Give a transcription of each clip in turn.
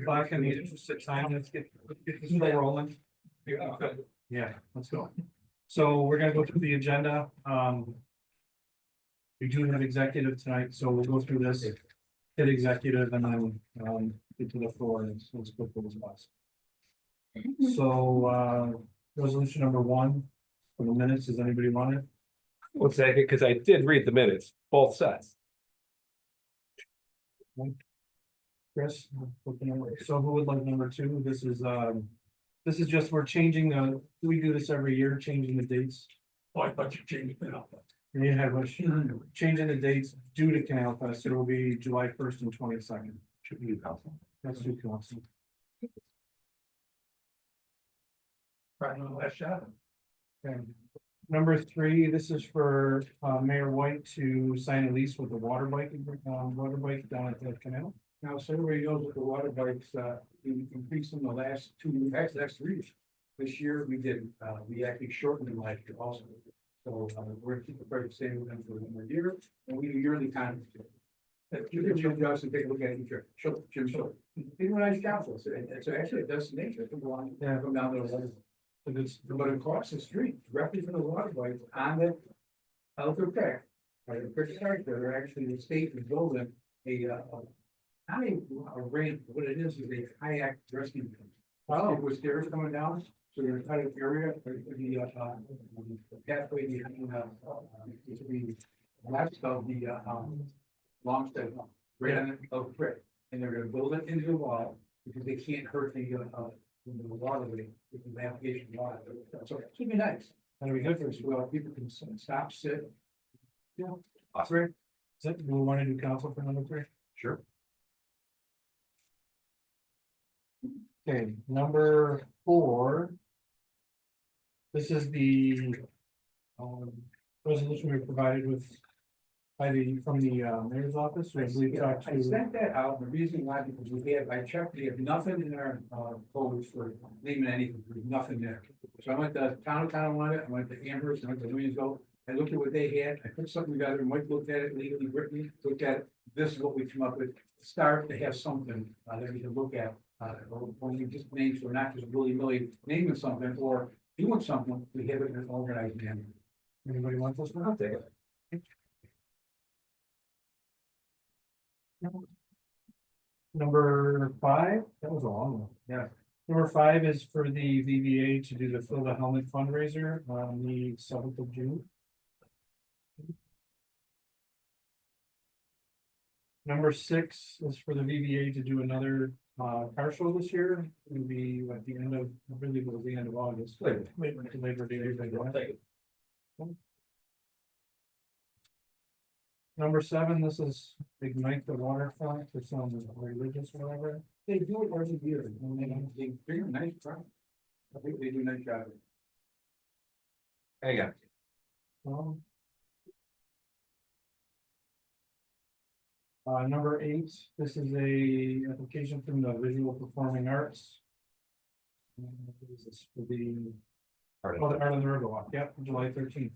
Black in the interest of time, let's get this thing rolling. Yeah, let's go. So we're gonna go through the agenda. We do have executive tonight, so we'll go through this. Hit executive and then get to the floor and let's go through this class. So resolution number 1 for the minutes, does anybody want it? One second, because I did read the minutes, both sets. Chris, so who would like number 2? This is just, we're changing we do this every year, changing the dates. Oh, I thought you changed it up. Yeah, we're changing the dates due to Canal Fest. It will be July 1st and 22nd. Should be council. That's due council. Right on the last shot. Okay. Number 3, this is for Mayor White to sign a lease with the water bike down at the canal. Now, so everybody knows with the water bikes, we increased in the last 2 years, actually, that's 3 years. This year, we actually shortened them last year also. So, we're keeping the price the same with them for 1 more year, and we do yearly contracts. Jim Johnson, take a look at it, Jim Schultz. He's a nice council, it's actually a destination, I think, come down to the. But across the street, directly from the water bikes on the Elder Creek, right, the Creek character, they're actually, the state is building not a ramp, what it is a kayak rescue. Wow, with stairs coming down, so they're kind of area, the pathway, to be west of the, Longstead, right on the Elder Creek. And they're gonna build it into the wall, because they can't hurt the waterway, with the application of water. So it should be nice. That'll be good for us. Well, people can stop, sit. Yeah. Awesome. Is that, we want to do council for number 3? Sure. Okay, number 4. This is the resolution we were provided with from the mayor's office. So I believe we talked I to- sent that out, the reason why, because I checked, we have nothing in our codes for naming anything, there's nothing there. So I went to town of Tonawanda, I went to Amherst, I went to Williamsville, I looked at what they had, I put something together, Mike looked at it, legally, Brittany looked at it, this is what we come up with. Start to have something that we can look at, when we just name, so we're not just willy-nilly naming something or doing something, we have it in an organized manner. Anybody want this one? I'll take it. Number 5, that was a long one. Yeah. Number 5 is for the VVA to do the Fill the Helmet fundraiser on the 7th of June. Number 6 is for the VVA to do another car show this year. It will be at the end of, I believe it was the end of August. Labor Day. I'll take it. Number 7, this is Ignite the Waterfront for some religious or whatever. They do it every year, and they bring a nice crowd. I think they do a nice job. Hang on. Number 8, this is a application from the Visual Performing Arts. This is for the Art of the Riverwalk, yeah, July 13th.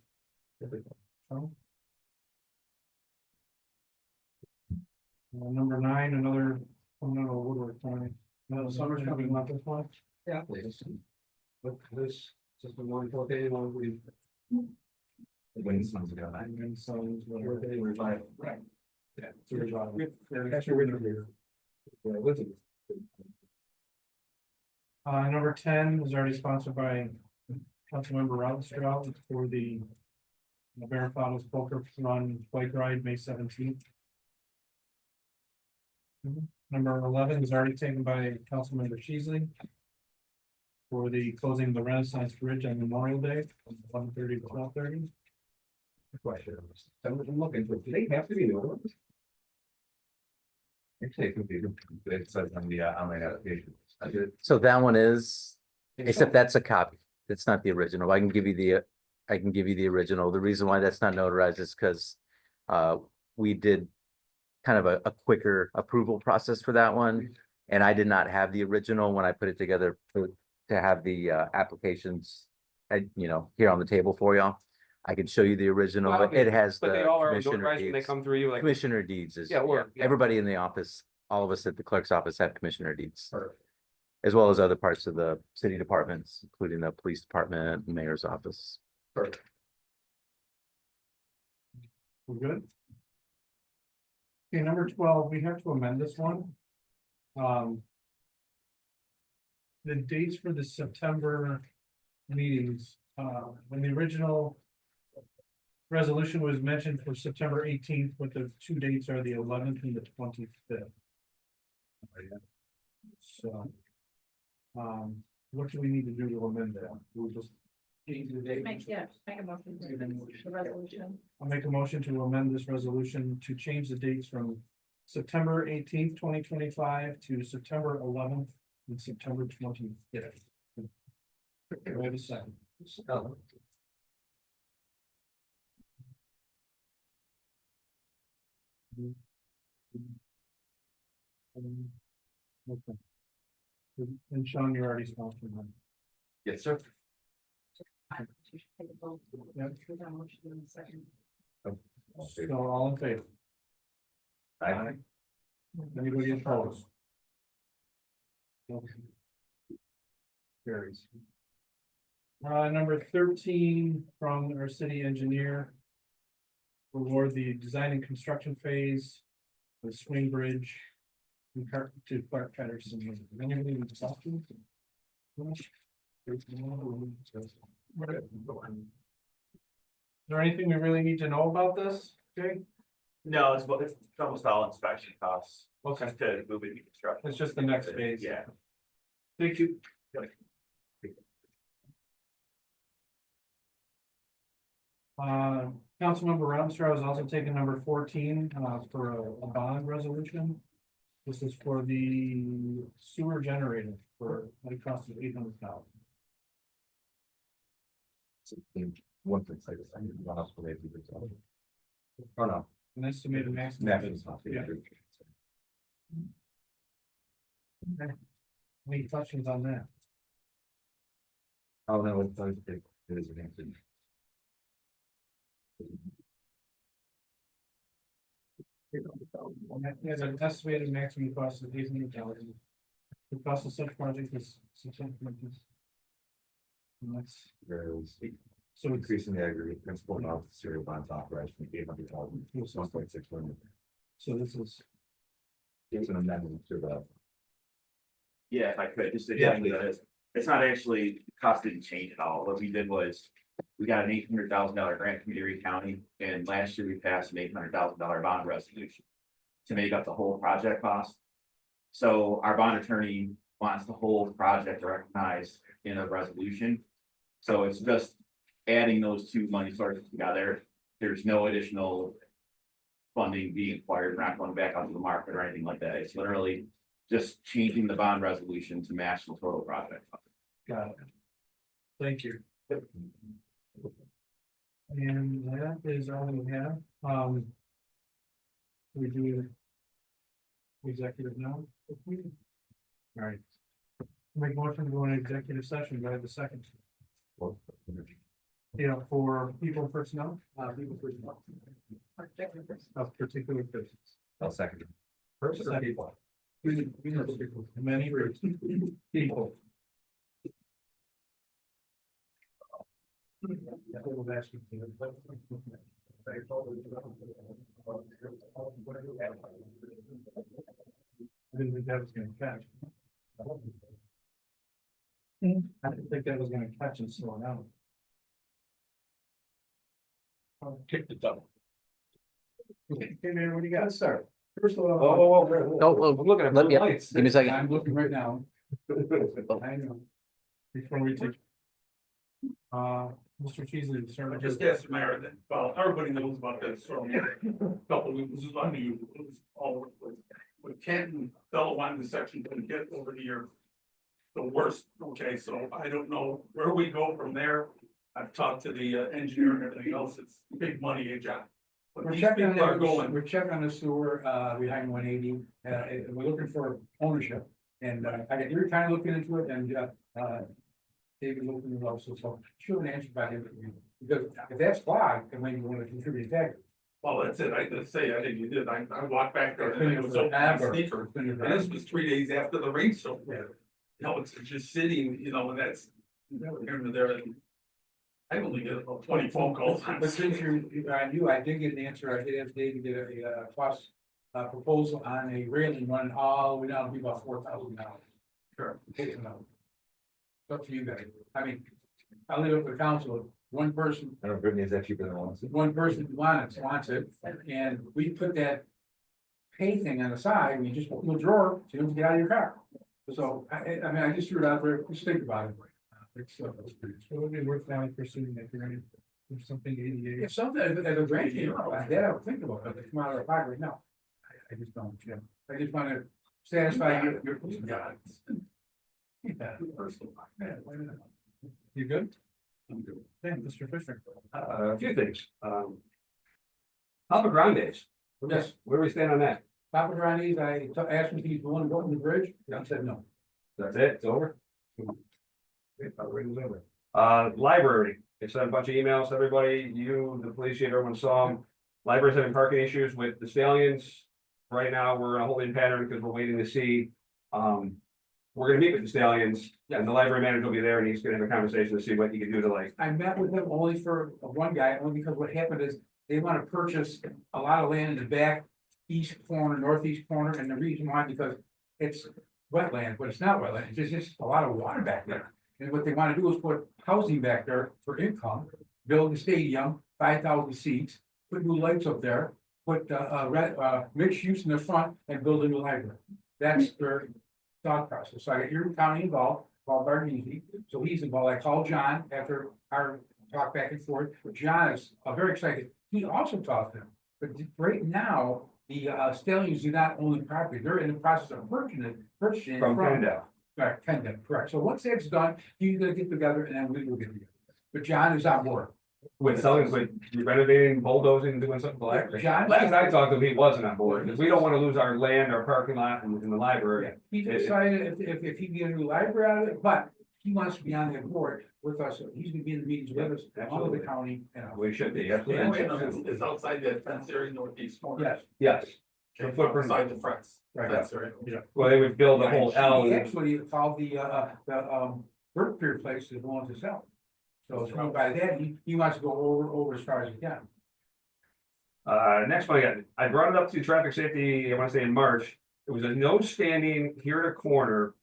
Number 9, another woodwork time. No, summer's coming up this one. Yeah, please. But this, just the one, okay, one we. When the sun's going on. And so, Right. yeah, it's a revival. Actually, we're here. Yeah, with it. Number 10 is already sponsored by Councilmember Routenstrau. It's for the Baron Father's Poker Run Bike Ride, May 17th. Number 11 is already taken by Councilmember Sheasley for the closing of the Renaissance Bridge on Memorial Day, from 11:30 to 12:30. Question. I'm looking for, do they have to be new ones? Actually, it could be, it says on the online application. So that one is, except that's a copy. It's not the original. I can give you the original. The reason why that's not notarized is because we did kind of a quicker approval process for that one. And I did not have the original when I put it together to have the applications, here on the table for y'all. I can show you the original, but it has But they the all are commissioner notarized when they deeds. come through you, like. Commissioner deeds is, Yeah, or- yeah. everybody in the office all of us at the clerk's office have commissioner deeds, Perfect. as well as other parts of the city departments, including the police department, mayor's office. Perfect. We're good? Okay, number 12, we have to amend this one. The dates for the September meetings, when the original resolution was mentioned for September 18th, but the two dates are the 11th and the 25th. So, what do we need to do to amend that? We'll just, Change the date. Make a motion to the resolution. I'll make a motion to amend this resolution to change the dates from September 18th, 2025 to September 11th and September 25th. Wait a second. Oh, Okay. And Sean, you already sponsored one. yes, sir. You should take a vote. Yep. Put that motion in a second. So all in favor? Aye. Anybody opposed? Carries. Number 13 from our city engineer. Reward the design and construction phase, the swing bridge. To Clark Patterson. Anybody with questions? Is there anything we really need to know about this, Jay? No, it's almost all inspection costs. Okay, Just to move it to construction. it's just the next phase. Yeah. Thank you. Councilmember Robster is also taking number 14, for a bond resolution. This is for the sewer generator for a cost of $800,000. One thing, I just, I need to run up for maybe. Oh, no. An estimated maximum. Maximum. Yeah. Any questions on that? Oh, no, it's, it is an answer. Has an estimated maximum cost of $800,000. The cost of such project is $600,000. And that's, There's so it's, increasing the aggregate principal amount of serial bonds authorized from 800,000 to 1.6 million. so this is, It's an amendment to the. Yeah, if I could, just Yeah, exactly that is. It's not actually, the cost didn't change at all. What we did was, we got an $800,000 grant from Erie County, and last year we passed an $800,000 bond resolution to make up the whole project cost. So our bond attorney wants the whole project recognized in a resolution. So it's just adding those two money sources together. There's no additional funding being acquired. We're not going back onto the market or anything like that. It's literally just changing the bond resolution to match the total project. got it. Thank you. And that is all we have. We do executive now. All right. Make motion to go into executive session. Do I have a second? Yeah, for people personnel, People personnel. of particular persons. I'll second it. Person or people? Many groups. People. I didn't think that was gonna catch. I didn't think that was gonna catch and slow down. Kick the double. Okay, Mayor, what do you got? Sir. First of all. Oh, I'm looking at let blue me- lights. give me a second. I'm looking right now. I know. Before we take. Mr. Cheesley, sir. I just asked the mayor that, well, everybody knows about this, so a couple of weeks, this is unusual, it was all, with Canton, Bellawine, the section couldn't get over here. The worst, okay, so I don't know where we go from there. I've talked to the engineer and everything else, it's big money, John. But We're these checking on people are going, we're checking on the sewer, behind 180, we're looking for ownership. And, I got Erie County looking into it and, David looking at also, so sure an answer by the end of the year. Because if that's clogged, then maybe we want to contribute that. Well, that's it, I didn't say, I think you did, I walked back there and it was open Forever. sneaker. And this was 3 days after the rain started. You know, it's just sitting, you know, and that's, never here and there. And I only get about 20 phone calls. But since I knew I did get an answer, I did have Dave to get a cost proposal on a railing running all the way down to be about $4,000. Sure. It's up to you guys. I mean, I live up with council, one person I don't know, Brittany, is that cheaper than one? one person wants it, and we put that pay thing on the side, and you just open the drawer, so you don't get out of your car. So, I mean, I just threw it out there, just think about it. It's, So it would be worthwhile pursuing that, you're gonna, if something ADA. if something, if a grant came up, that I would think about, but it's come out of our pocket, no. I just don't, yeah, I just wanna satisfy your. Yeah. Yeah. Yeah, why not? You good? Yeah, Mr. Fisher. A few things, Papa Grande's, Yes, where do we stand on that? Papa Grande's, asked him if he's willing to go on the bridge, he said no. That's it, it's over? Okay, Papa Grande's over. Library, they sent a bunch of emails to everybody, you, the police chief, everyone saw them. Library's having parking issues with the Stallions. Right now, we're in a holding pattern because we're waiting to see, we're gonna meet with the Stallions, and the library manager will be there, and he's gonna have a conversation to see what he can do to like. I met with him only for one guy, only because what happened is they want to purchase a lot of land in the back east corner, northeast corner, and the reason why, because it's wetland, but it's not wetland, it's just a lot of water back there. And what they want to do is put housing back there for income, build a stadium, 5,000 seats, put new lights up there, put mixed use in the front and build a new library. That's their thought process. So I got Erie County involved, Paul Barnese, so he's involved. I called John after our talk back and forth. John is very excited. He also talked to them, but right now, the Stallions do not own the property. They're in the process of purchasing it From Kendall. Right, correct. So once that's done, he's gonna get together and then we will get together. But John is on board. With selling, like renovating, bulldozing, doing something like that. John- Last I talked to him, he wasn't on board, because we don't wanna lose our land, our parking lot in the library. He decided if he can get a new library out of it, but he wants to be on the board with us. So he's gonna be in the meetings with us, all of the county. We should be, Yeah, absolutely. it's outside that fence area northeast corner. Yes, Yes, Okay, the footprint. Outside the fence. right. Fence area. well, they would build a whole L. He and- actually called the Burke Pier place is willing to sell. So it's by that, he wants to go over as far as he can. Next one I brought it up to traffic safety, I wanna say in March, it was a no standing here at a corner.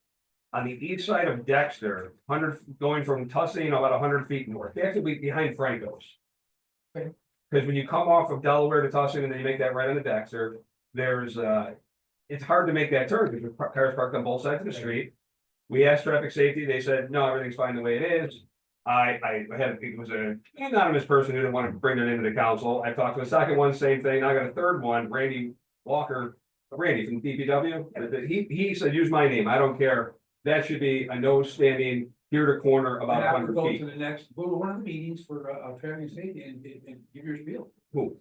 On the east side of Dexter, 100, going from Tussing about 100 feet north, actually behind Franco's. Okay. Cause when you come off of Delaware to Tussing and then you make that right on the Dexter, there's it's hard to make that turn because there's cars parked on both sides of the street. We asked traffic safety, they said, no, everything's fine the way it is. I had, it was an anonymous person who didn't want to bring it into the council. I talked to a second one, same thing. Now I got a third one, Randy Walker, Randy from DPW. He said, use my name. I don't care. That should be a no standing here to corner about And I would 100 go to feet. the next, go to one of the meetings for traffic safety and give your spiel. Who?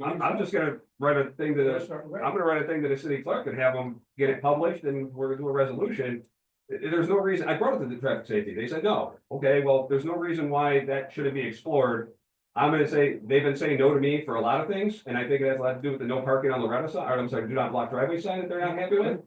I'm just gonna write a thing to the, I'm gonna write a thing to the city clerk and have them get it published and we're gonna do a resolution. There's no reason, I brought it to the traffic safety, they said, no, okay, well, there's no reason why that shouldn't be explored. I'm gonna say, they've been saying no to me for a lot of things, and I think it has a lot to do with the no parking on Loretta side, or I'm sorry, do not block driveway sign that they're not happy with.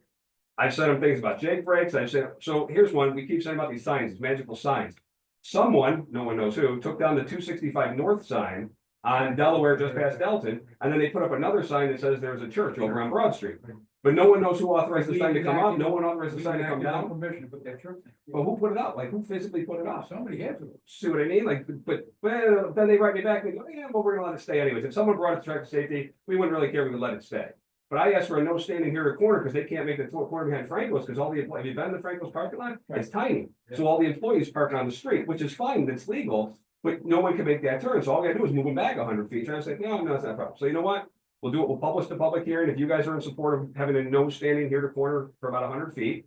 I've said them things about Jake breaks, I've said, so here's one, we keep saying about these signs, these magical signs. Someone, no one knows who, took down the 265 north sign on Delaware just past Delton, and then they put up another sign that says there's a church over on Broad Street. But no one knows who authorized the sign to come up, no one authorized the sign to come down. Permission to put that church. But who put it up? Like, who physically put it up? Somebody had to. See what I mean? Like, but, well, then they write me back, and they go, yeah, well, we're gonna let it stay anyways. If someone brought it to traffic safety, we wouldn't really care, we would let it stay. But I asked for a no standing here at corner, because they can't make the corner behind Franco's, because all the, have you been to Franco's parking lot? It's tiny. So all the employees park on the street, which is fine, that's legal, but no one can make that turn, so all I gotta do is move them back 100 feet, and I said, no, it's not a problem. So you know what? We'll do it, we'll publish the public hearing, if you guys are in support of having a no standing here to corner for about 100 feet.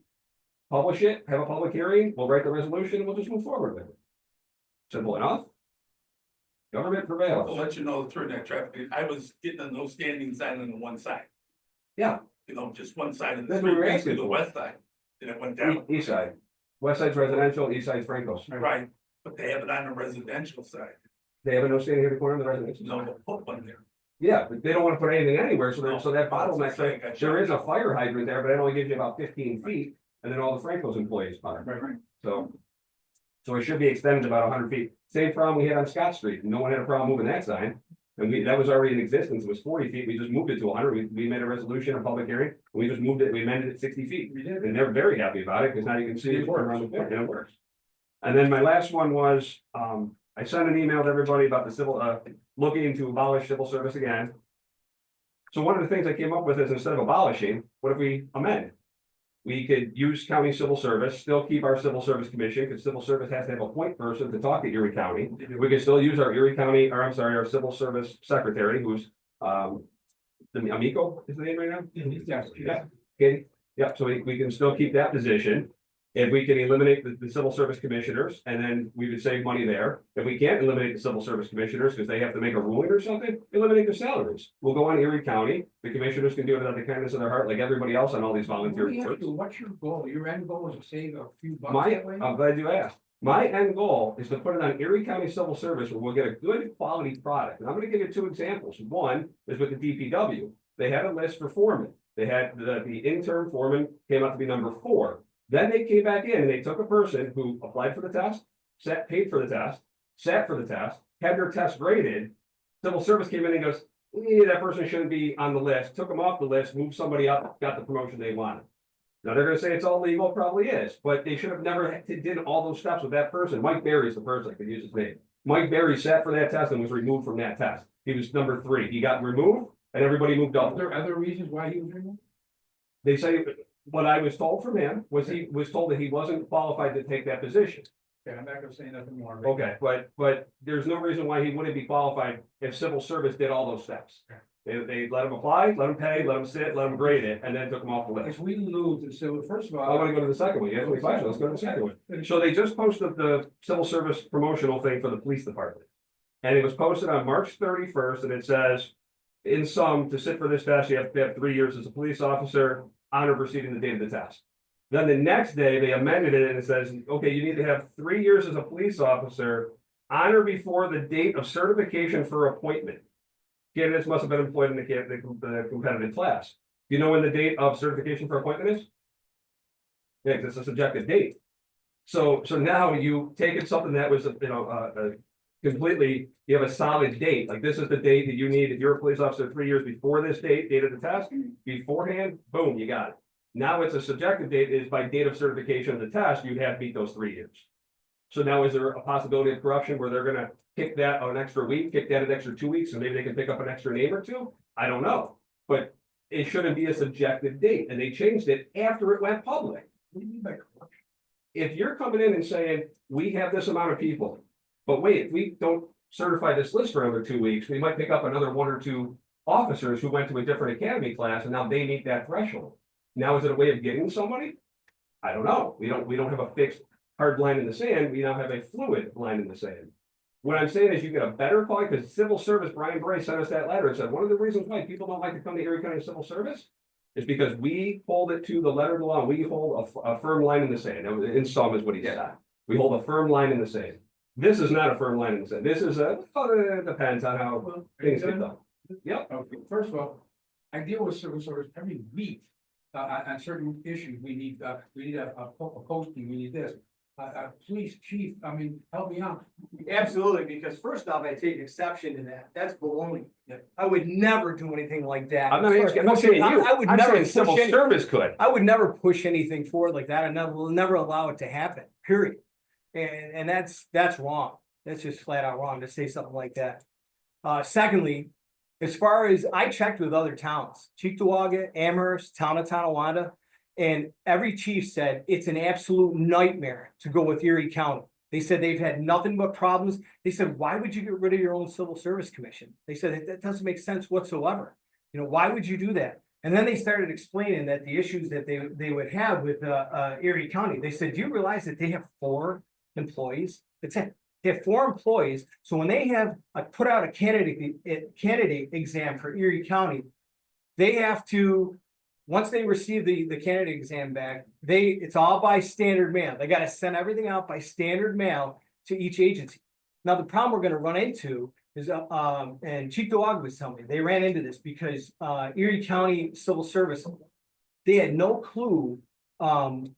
Publish it, have a public hearing, we'll write the resolution, and we'll just move forward with it. Simple enough. Government I'll prevails. let you know through that traffic, I was getting a no standing sign on the one side, Yeah, you know, just one side of the That's what we were street, asking basically the for. west side. And it went down, east side, west side's residential, east side's Franco's. right, but they have it on the residential side, They have a no standing here to corner on the residential. no, they'll put one there. Yeah, but they don't wanna put anything anywhere, so No. so that bottleneck, Right, gotcha. there is a fire hydrant there, but it only gives you about 15 feet, and then all the Franco's employees park, Right. so. So it should be extended about 100 feet, same problem we had on Scott Street, no one had a problem moving that sign. And that was already in existence, it was 40 feet, we just moved it to 100, we made a resolution, a public hearing, we just moved it, we amended it 60 feet. We did. And they're very happy about it, because now you can see it around the corner, and it works. And then my last one was, I sent an email to everybody about the civil, looking to abolish civil service again. So one of the things I came up with is instead of abolishing, what if we amend? We could use county civil service, still keep our civil service commission, because civil service has to have a point person to talk to Erie County. We can still use our Erie County, or I'm sorry, our civil service secretary, who's, the Amico is the name right now? Yes. Yeah. Okay, yeah, so we can still keep that position. If we can eliminate the civil service commissioners, and then we would save money there. If we can't eliminate the civil service commissioners, because they have to make a ruling or something, eliminate their salaries. We'll go on Erie County, the commissioners can do it out of the kindness of their heart, like everybody else on all these volunteer boards. What's your goal? Your end goal is to save a few bucks My, that way? I'm glad you asked. My end goal is to put it on Erie County Civil Service where we'll get a good quality product. And I'm gonna give you two examples. One is with the DPW. They had a list for foremen. They had the intern foreman came out to be number 4. Then they came back in and they took a person who applied for the test, paid for the test, sat for the test, had their test graded. Civil service came in and goes, that person shouldn't be on the list, took them off the list, moved somebody up, got the promotion they wanted. Now they're gonna say it's all legal, probably is, but they should have never did all those steps with that person. Mike Berry's the person, I could use his name. Mike Berry sat for that test and was removed from that test. He was number 3. He got removed and everybody moved Are up. there other reasons why he was removed? They say, what I was told from him was he was told that he wasn't qualified to take that position. Okay, I'm not gonna say nothing more. Okay, but there's no reason why he wouldn't be qualified if civil service did all those steps. They let him apply, let him pay, let him sit, let him grade it, and then took him off the list. If we lose the civil, first of I all. wanna go to the second one, you asked me a question, let's go to the second one. So they just posted the civil service promotional thing for the police department. And it was posted on March 31st, and it says, in sum, to sit for this test, you have to have 3 years as a police officer, honor preceding the date of the test. Then the next day, they amended it and it says, okay, you need to have 3 years as a police officer, honor before the date of certification for appointment. Candidates must have been employed in the competitive class. Do you know when the date of certification for appointment is? Yeah, 'cause it's a subjective date. So now you taken something that was, completely, you have a solid date, like this is the date that you need, if you're a police officer 3 years before this date of the test, beforehand, boom, you got it. Now it's a subjective date, is by date of certification of the test, you'd have to meet those 3 years. So now is there a possibility of corruption where they're gonna kick that an extra week, kick that an extra 2 weeks, and maybe they can pick up an extra name or two? I don't know, but it shouldn't be a subjective date, and they changed it after it went public. What do you mean by corruption? If you're coming in and saying, we have this amount of people, but wait, if we don't certify this list for another 2 weeks, we might pick up another 1 or 2 officers who went to a different academy class and now they meet that threshold. Now, is it a way of getting somebody? I don't know. We don't have a fixed hard line in the sand. We now have a fluid line in the sand. What I'm saying is you get a better quality, because civil service, Brian Bray sent us that letter and said, one of the reasons why people don't like to come to Erie County Civil Service is because we hold it to the letter of the law. We hold a firm line in the sand. In sum is what he did. We hold a firm line in the sand. This is not a firm line in the sand. This is it depends on how things get done. Yep. Okay, first of all, I deal with civil service every week, on certain issues. We need a posting, we need this. Police chief, I mean, help me out. Absolutely, because first off, I take exception to that. That's baloney. Yeah. I would never do anything like that. I'm not saying you. I would I'm never saying push civil any- service could. I would never push anything forward like that. Will never allow it to happen, period. And that's wrong. That's just flat out wrong to say something like that. Secondly, as far as I checked with other towns, Cheektowaga, Amherst, town of Tonawanda, and every chief said it's an absolute nightmare to go with Erie County. They said they've had nothing but problems. They said, why would you get rid of your own civil service commission? They said that doesn't make sense whatsoever. You know, why would you do that? And then they started explaining that the issues that they would have with Erie County. They said, do you realize that they have 4 employees? That's it. They have 4 employees. So when they have put out a candidate exam for Erie County, they have to, once they receive the candidate exam back, it's all by standard mail. They got to send everything out by standard mail to each agency. Now, the problem we're gonna run into is, and Chief DeWag was telling me, they ran into this because, Erie County Civil Service, they had no clue,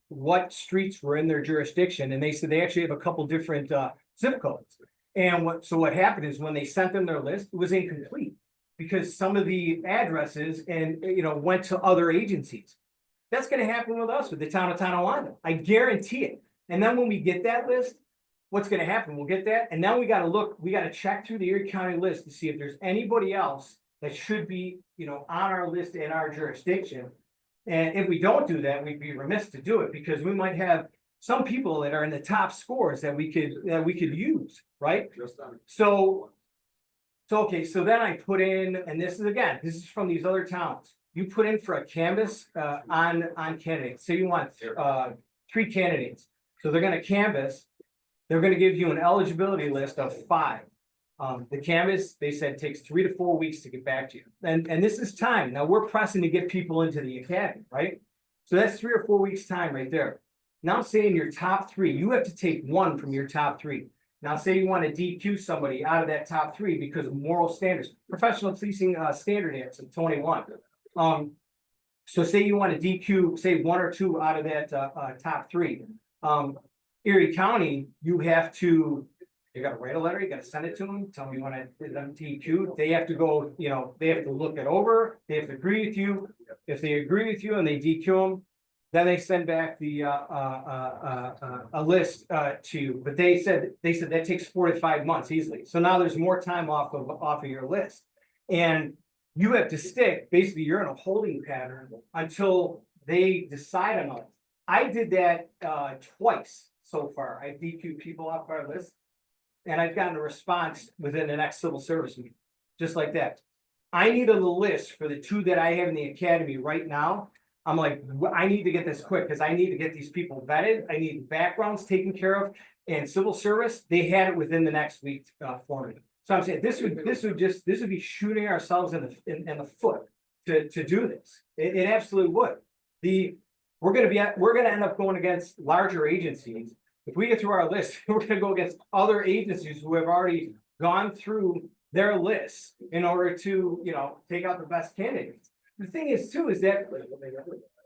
what streets were in their jurisdiction, and they said they actually have a couple different, zip codes. And what happened is when they sent them their list, it was incomplete. Because some of the addresses and, went to other agencies. That's gonna happen with us, with the town of Tonawanda, I guarantee it. And then when we get that list, what's gonna happen? We'll get that, and now we gotta check through the Erie County list to see if there's anybody else that should be, on our list in our jurisdiction. And if we don't do that, we'd be remiss to do it, because we might have some people that are in the top scores that we could use, right? So, okay, so then I put in, and this is from these other towns. You put in for a canvas, on candidates, so you want, 3 candidates. So they're gonna canvas, they're gonna give you an eligibility list of 5. The canvas, they said, takes 3 to 4 weeks to get back to you. And this is time. Now, we're pressing to get people into the academy, right? So that's 3 or 4 weeks' time right there. Now, say in your top 3, you have to take 1 from your top 3. Now, say you want to DQ somebody out of that top 3 because of moral standards, professional policing, standard acts of 21. So say you want to DQ, say 1 or 2 out of that, top 3. Erie County, you gotta write a letter, you gotta send it to them, tell them you want them DQ. They have to go, they have to look it over, they have to agree with you. If they agree with you and they DQ them, then they send back the, a list, to you. But they said that takes 4 to 5 months easily. So now there's more time off of your list. And you have to stick, basically, you're in a holding pattern until they decide on it. I did that, twice so far. I DQ'd people off our list. And I've gotten a response within the next civil service meeting, just like that. I need a list for the 2 that I have in the academy right now. I'm like, I need to get this quick, because I need to get these people vetted. I need backgrounds taken care of, and civil service, they had it within the next week, for me. So I'm saying this would be shooting ourselves in the foot to do this. It absolutely would. We're gonna end up going against larger agencies. If we get through our list, we're gonna go against other agencies who have already gone through their lists in order to, take out the best candidates. The thing is too, is that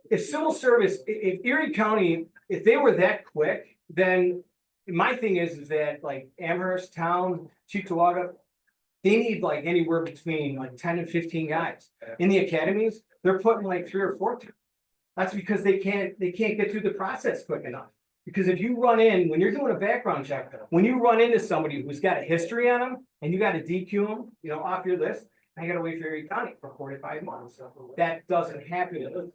if civil service, if Erie County, if they were that quick, then my thing is that like Amherst Town, Cheektowaga, they need like anywhere between like 10 and 15 guys. In the academies, they're putting like 3 or 4 through. That's because they can't get through the process quick enough. Because if you run in, when you're doing a background check, when you run into somebody who's got a history on them and you got to DQ them, off your list, I gotta wait for Erie County for 4 to 5 months. That doesn't happen.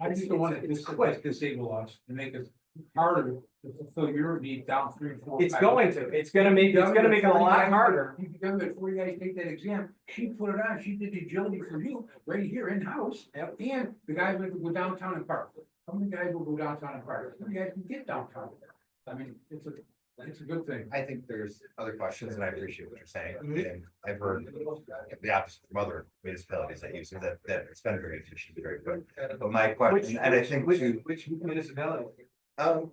I just don't want to disable us and make it harder to fulfill your need down 3 or 4. It's gonna make it a lot harder. You become it before you guys take that exam. She put it on, she did the agility for you right here in-house. And the guys will go downtown and park. How many guys will go downtown and park? How many guys can get downtown? I mean, it's a good thing. I think there's other questions, and I appreciate what you're saying, and I've heard the opposite from other municipalities that use it, that it's been very efficient, very good. But my question, and I think Which municipality?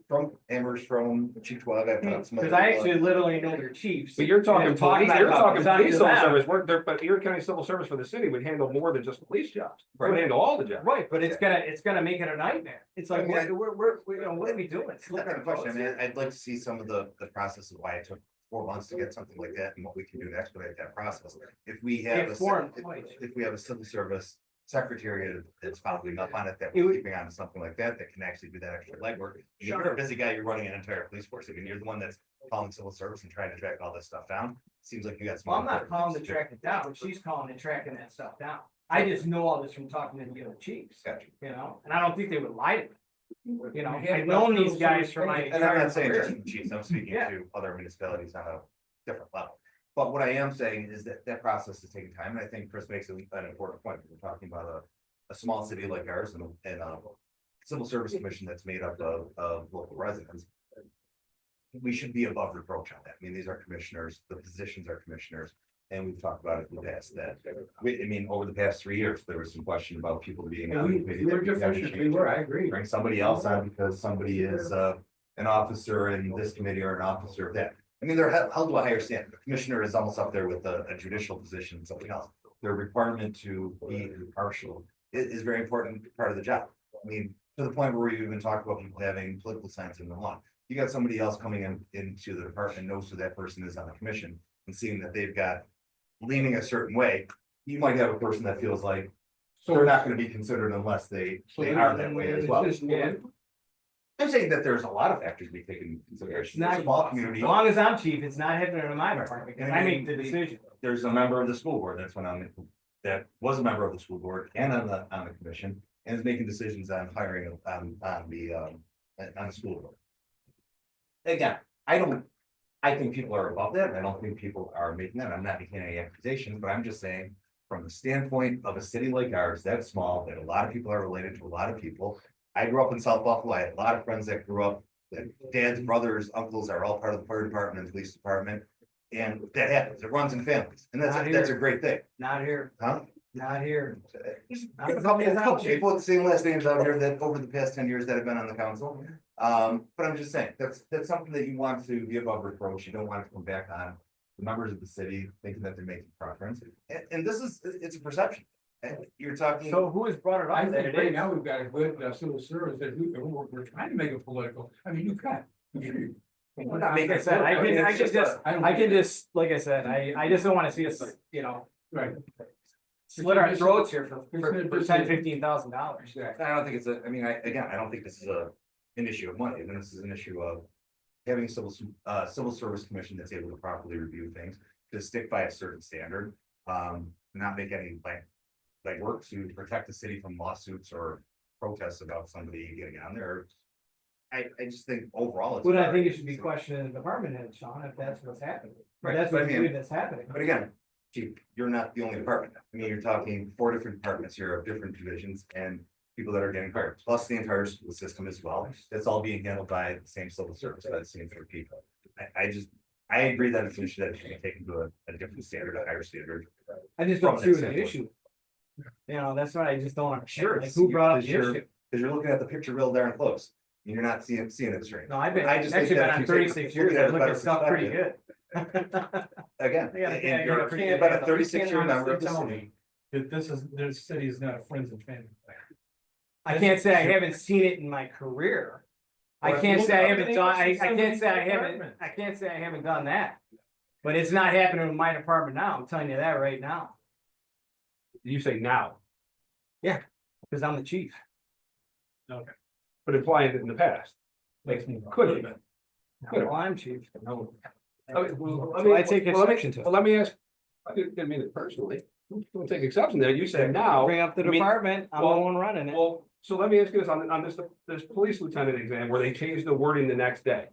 from Amherst, from Cheektowaga, I've got some Because other- I actually literally know their chiefs. But you're talking And talk police, about you're it. talking It's not police even civil that. service, but Erie County Civil Service for the city would handle more than just police jobs. It would Right. handle all the jobs. Right, but it's gonna make it a nightmare. It's like, Okay. what are we doing? It's not a question, I mean, I'd like to see some of the process of why it took 4 months to get something like that and what we can do to expedite that process. If we have, Yeah, 4 employees. if we have a civil service secretary that's following up on it, that It we're would- keeping on to something like that, that can actually do that extra legwork. You're a busy guy, you're running an entire police force, I mean, you're the one that's calling civil service and trying to track all this stuff down. Seems like you got some. Well, I'm not important calling to things to do. track it down, she's calling and tracking that stuff down. I just know all this from talking to the other chiefs, Gotcha. and I don't think they would lie to me. I've known these guys for my And I'm entire not saying career. just the chiefs, I'm speaking Yeah. to other municipalities on a different level. But what I am saying is that process is taking time, and I think Chris makes an important point. We're talking about a small city like ours and a civil service commission that's made up of local residents. We should be above reproach on that. I mean, these are commissioners, the positions are commissioners, and we've talked about it in the past that, over the past 3 years, there was some question about people being on the committee. We were that we had to deficient, we change. were, I agree. Bring somebody else on because somebody is an officer in this committee or an officer of that. I mean, they're held to a higher standard. The commissioner is almost up there with a judicial position and something else. Their requirement to be impartial is very important part of the job. I mean, to the point where we even talk about people having political science in the law. You got somebody else coming into the department, knows who that person is on the commission, and seeing that they've got leaning a certain way. You might have a person that feels like they're not gonna be considered unless they are that way as well. Yeah. I'm saying that there's a lot of factors to be taken into It's consideration. not, It's a small as community. long as I'm chief, it's not happening in my department, because I make the decision. There's a member of the school board that's went on, that was a member of the school board and on the commission, and is making decisions on hiring on the school board. Again, I think people are above that, and I don't think people are making that, I'm not making any accusations, but I'm just saying. From the standpoint of a city like ours, that's small, that a lot of people are related to a lot of people. I grew up in South Buffalo, I had a lot of friends that grew up, that dads, brothers, uncles are all part of the fire department and police department. And that happens, it runs in families, and Not that's a here. great thing, Not here, huh? not here. There's a couple people with the same last names out here that over the past 10 years that have been on the council. But I'm just saying, that's something that you want to be above reproach, you don't want to come back on the members of the city thinking that they're making preference. And this is, it's a perception. And you're talking. So who has brought it I up that think it right is? now we've got a good civil service that we're trying to make it political. I mean, you can. Like I said, I can just, like I said, I just don't wanna see us, you know, Right. slit our throats here for It's- $10,000-$15,000. Exactly. I don't think it's I mean, I don't think this is an issue of money, then this is an issue of. Having a civil service commission that's able to properly review things, to stick by a certain standard, not make any like work to protect the city from lawsuits or protests about somebody getting on there. I just think overall. it's But I better. think it should be questioned in the department head, Sean, if that's what's happening. Right, That's but I what mean- that's happening. But again, chief, you're not the only department. I mean, you're talking 4 different departments here of different divisions and people that are getting hired, plus the entire school system as well. That's all being handled by the same civil service, by the same 4 people. I agree that it's an issue that should be taken to a different standard, a higher standard. I just don't from see that the standpoint. issue. You know, that's what I just don't understand. Sure, Like, who brought up the because issue? Because you're looking at the picture real darn close, and you're not seeing it straight. No, I've been, I just think actually that been if on you take- 36 years, look at it I as look better at stuff pretty perspective. good. Again, Yeah, and yeah, you're yeah, about yeah, a 36-year member of the Tell city. me that this city is not a friends and family. I can't say I haven't seen it in my career. I Well, can't look say I up haven't the done, I names of some of can't these say I haven't, departments. I can't say I haven't done that. But it's not happening in my department now, I'm telling you that right now, You say now, because I'm the chief. but implying that in the past. Makes me. Could have been. Well, I'm chief. Okay, well, So I take exception to it. Well, let me ask, I didn't mean it personally, don't take exception there, you said now. Bring up the I mean, department, I'm the well- one running it. Well, so let me ask you this, on this police lieutenant exam where they changed the wording the next day.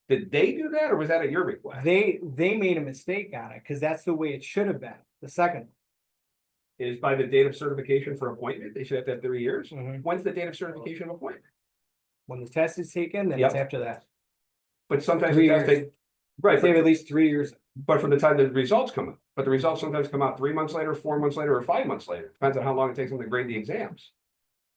Did they do that or was that at your request? They made a mistake on it, because that's the way it should have been, the second. Is by the date of certification for appointment, they should have to have 3 years. Mhm. When's the date of certification of appointment? When the test is taken, then it's Yep. after that. But sometimes 3 the test years. take. Right, They have but, at least 3 years. but from the time the results come out, but the results sometimes come out 3 months later, 4 months later, or 5 months later, depends on how long it takes them to grade the exams.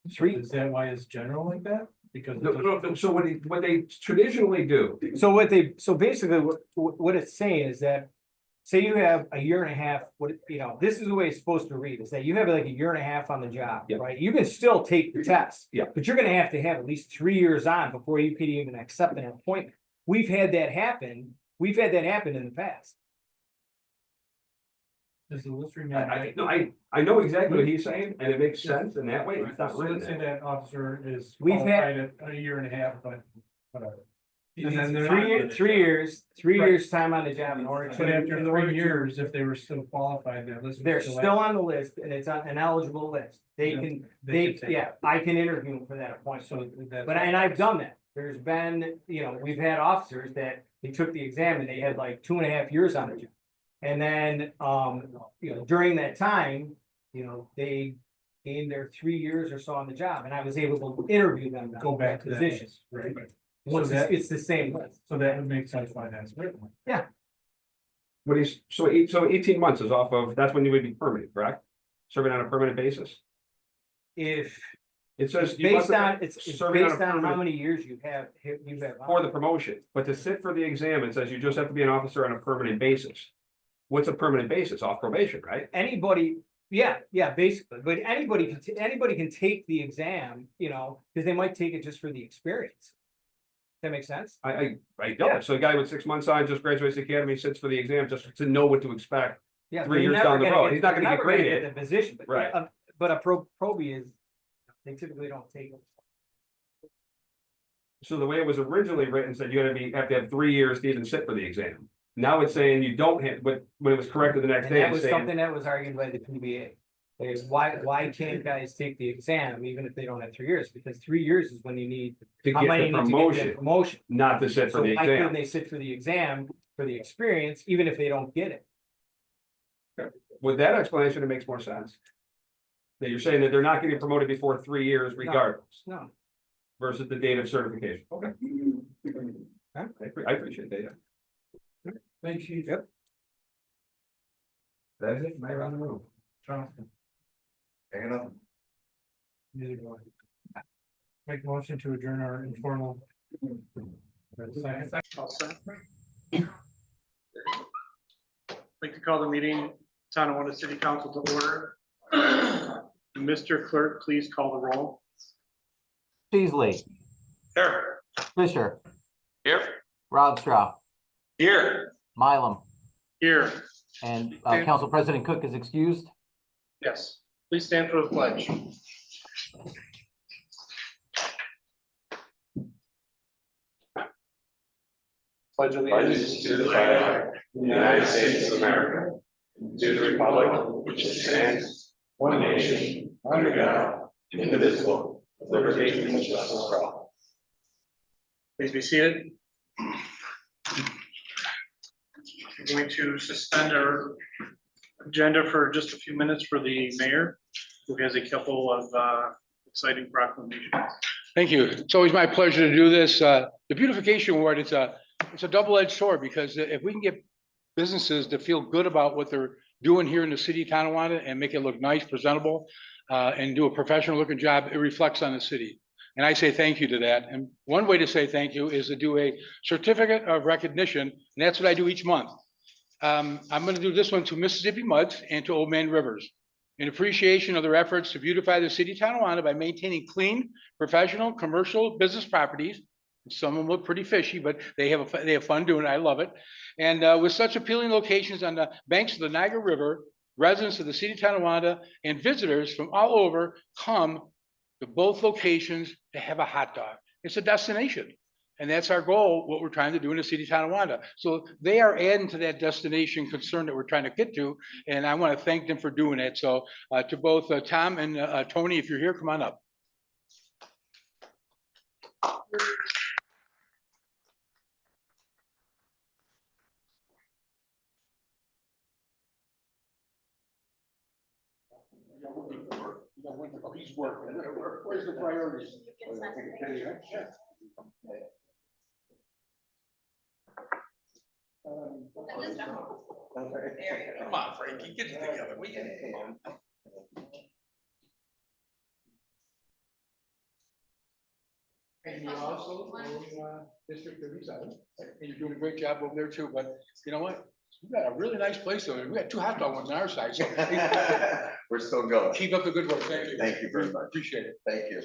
Is that why it's general like that? Because. it No, so what they traditionally do, So basically, what it's saying is that, say you have a year and a half, this is the way it's supposed to read, is that you have like a year and a half on the job, Yeah. right? You can still take the test. Yeah. But you're gonna have to have at least 3 years on before you could even accept an appointment. We've had that happen in the past. Does the list remain? I know exactly what he's saying, and it makes sense in that way, it's not So written let's say there. that officer is We've had- qualified at a year and a half, but whatever. And then 3 years time on the job in order But after in order 3 to- years, if they were still qualified, that list. would They're still still on the list and it's on an eligible list. They Yeah, can, they can take it. I can interview them for that appointment. So that. But and I've done that. There's been, we've had officers that they took the exam and they had like 2.5 years on the job. And then, during that time, they gained their 3 years or so on the job and I was able to interview them. Go back to that position. list, right? Once So that- it's the same list. So that would make sense why that's written. So 18 months is off of, that's when you would be permanent, correct? Serving on a permanent basis? If It says. It's you must based have on, been it's serving on a based on how permanent- many years you have on. For the promotion, but to sit for the exam, it says you just have to be an officer on a permanent basis. What's a permanent basis? Off probation, right? Anybody, yeah, basically, but anybody can take the exam, you know, because they might take it just for the experience. That makes sense? I Yeah. don't. So a guy with 6 months on, just graduates the academy, sits for the exam just to know what to expect. Yeah. 3 but you're years never down the gonna road, get- he's not you're gonna get never graded. The position, but, Right. but a probie is, they typically don't take it. So the way it was originally written said you have to have 3 years to even sit for the exam. Now it's saying you don't have, but when it was corrected the next And day, that it's was saying, something that was argued by the PBA. Why can't guys take the exam even if they don't have 3 years? Because 3 years is when you need. to how get many the need to get promotion, Promotion. not to sit for So the why couldn't exam. they sit for the exam for the experience, even if they don't get it? With that explanation, it makes more sense. That you're saying that they're not getting promoted before 3 years regardless, No. versus the date of certification. Okay. I appreciate that. Thanks, Chief. Yep. That is it, my round the room. Jonathan, Hanging up. neither do I. Make a motion to adjourn our informal. Second. Like to call the meeting, Tonawanda City Council to order. Mr. Clerk, please call the roll. Beasley, Here. Fisher, Here. Rodstraw, Here. Mylum, Here. and Council President Cook is excused. Yes, please stand for the pledge. Pledge allegiance to the flag of the United States of America, to the republic which stands one nation, under God, indivisible, with liberty and justice for all. Please be seated. I'm going to suspend our agenda for just a few minutes for the mayor, who has a couple of exciting proclamations. Thank you. It's always my pleasure to do this. The beautification award, it's a double-edged sword, because if we can get businesses to feel good about what they're doing here in the city of Tonawanda and make it look nice, presentable, and do a professional looking job, it reflects on the city. And I say thank you to that. And one way to say thank you is to do a certificate of recognition, and that's what I do each month. I'm going to do this one to Mississippi Muds and to Old Man Rivers, in appreciation of their efforts to beautify the city of Tonawanda by maintaining clean, professional, commercial business properties. Some of them look pretty fishy, but they have fun doing it. I love it. And with such appealing locations on the banks of the Niagara River, residents of the city of Tonawanda and visitors from all over come to both locations to have a hot dog. It's a destination. And that's our goal, what we're trying to do in the city of Tonawanda. So they are adding to that destination concern that we're trying to get to. And I want to thank them for doing it. So to both Tom and Tony, if you're here, come on up. He's working. Where's the priorities? Come on, Frankie, get it together. Come on. And you also, District 37, and you're doing a great job over there too, but you know what? We got a really nice place over there. We got 2 hot dog ones on our side, so We're still going. keep up the good work. Thank you. Thank you very much. Appreciate it. Thank you.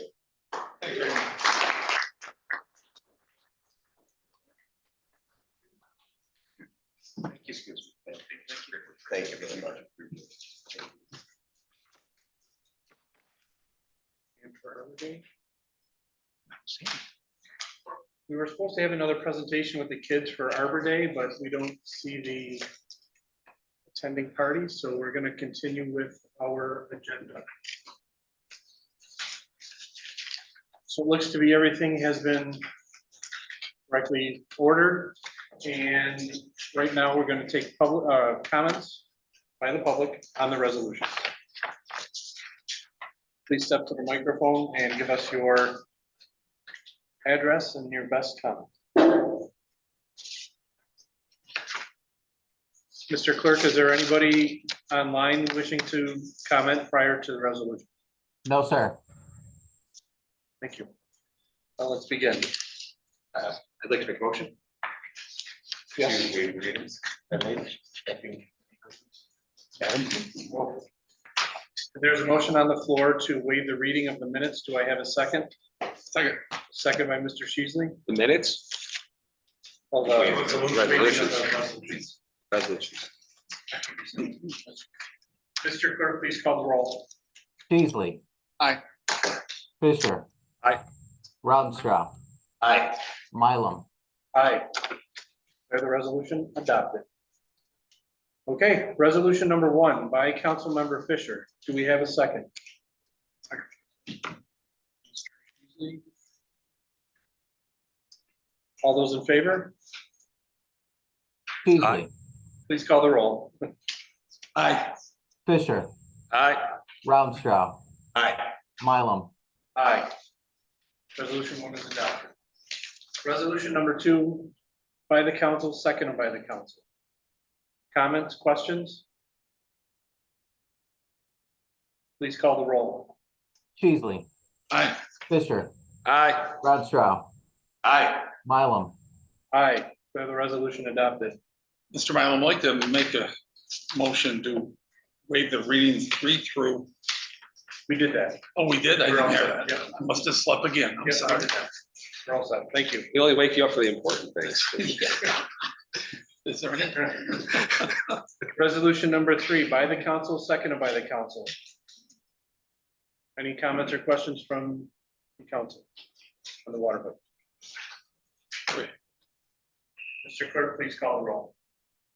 Excuse me. Thank you very much. We were supposed to have another presentation with the kids for Arbor Day, but we don't see the attending party, so we're gonna continue with our agenda. So it looks to be everything has been correctly ordered, and right now we're gonna take public comments by the public on the resolution. Please step to the microphone and give us your address and your best comment. Mr. Clerk, is there anybody online wishing to comment prior to the resolution? No, sir. Thank you. Let's begin. I'd like to make a motion. Yes. There's a motion on the floor to waive the reading of the minutes. Do I have a second? Second. Second by Mr. Sheasley. The minutes? Well, the Resolutions. resolutions. Mr. Clerk, please call the roll. Beasley. Aye. Fisher. Aye. Rautenstrau. Aye. Mylum. Aye. Declare the resolution adopted. Okay, resolution number 1 by Councilmember Fisher. Do we have a second? All those in favor, Beasley. please call the roll. Aye. Fisher. Aye. Rautenstrau. Aye. Mylum. Aye. Resolution 1 is adopted. Resolution number 2 by the council, seconded by the council. Comments, questions? Please call the roll. Beasley. Aye. Fisher. Aye. Rautenstrau. Aye. Mylum. Aye. Declare the resolution adopted. Mr. Mylum, I'd like to make a motion to waive the readings 3 through. We did that. Oh, we did? I We're all didn't hear set, that. yeah. I must have slept again. I'm Yes, we sorry. did that. We're all set. Thank you. We only wake you up for the important things. Is there any? Resolution number 3 by the council, seconded by the council. Any comments or questions from the council on the water bill? Mr. Clerk, please call the roll.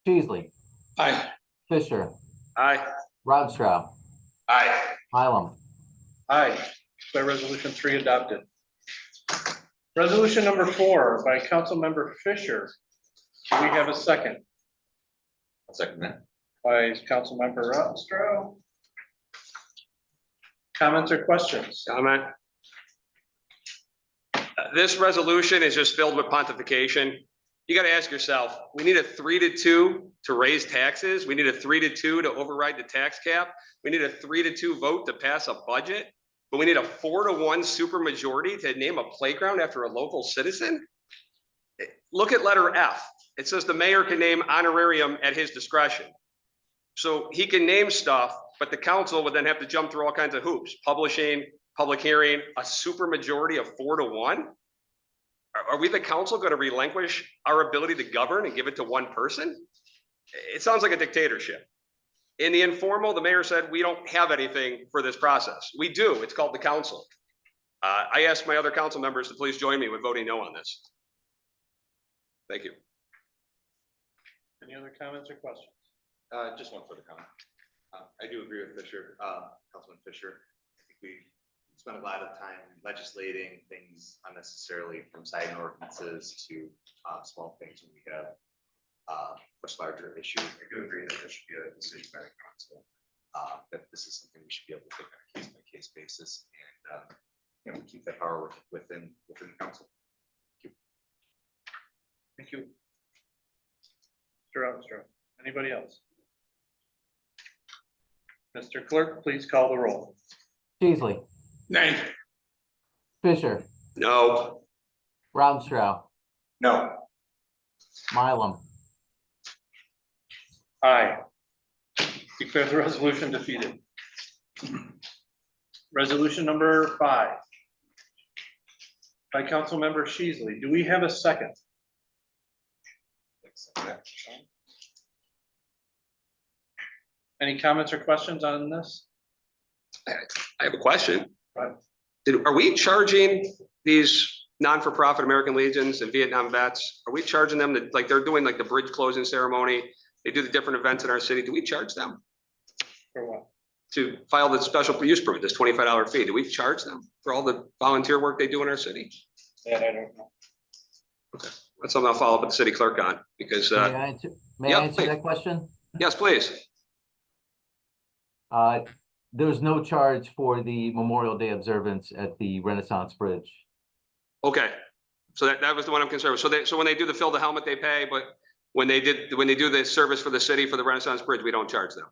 Beasley. Aye. Fisher. Aye. Rautenstrau. Aye. Mylum. Aye. Declare resolution 3 adopted. Resolution number 4 by Councilmember Fisher. Do we have a second? I'll second that. By Councilmember Rautenstrau. Comments or questions? Comment? This resolution is just filled with pontification. You gotta ask yourself, we need a 3-2 to raise taxes. We need a 3-2 to override the tax cap. We need a 3-2 vote to pass a budget. But we need a 4-1 supermajority to name a playground after a local citizen. Look at letter F. It says the mayor can name honorarium at his discretion. So he can name stuff, but the council would then have to jump through all kinds of hoops, publishing, public hearing, a supermajority of 4-1. Are we, the council, going to relinquish our ability to govern and give it to one person? It sounds like a dictatorship. In the informal, the mayor said, we don't have anything for this process. We do. It's called the council. I asked my other council members to please join me with voting no on this. Thank you. Any other comments or questions? Just one further comment. I do agree with Fisher, Councilman Fisher. I think we spent a lot of time legislating things unnecessarily, from side ordinances to small things when we have much larger issues. I do agree that there should be a decision by the council, that this is something we should be able to take on a case by case basis, and keep that power within the council. Thank you. Mr. Armstrong, anybody else? Mr. Clerk, please call the roll. Beasley. Nay. Fisher. No. Rautenstrau. No. Mylum. Aye. Declare the resolution defeated. Resolution number 5 by Councilmember Sheasley. Do we have a second? Any comments or questions on this? I have a question. Right. Are we charging these non-for-profit American Legions and Vietnam vets? Are we charging them to, like, they're doing like the bridge closing ceremony? They do the different events in our city. Do we charge them For what? to file the special use permit, this $25 fee? Do we charge them for all the volunteer work they do in our city? That I don't know. That's something I'll follow up with the city clerk on, because, May I answer, yeah, answer please. that question? yes, please. There's no charge for the Memorial Day observance at the Renaissance Bridge. Okay, so that was the one I'm concerned with. So when they do the fill the helmet, they pay, but when they do the service for the city for the Renaissance Bridge, we don't charge them.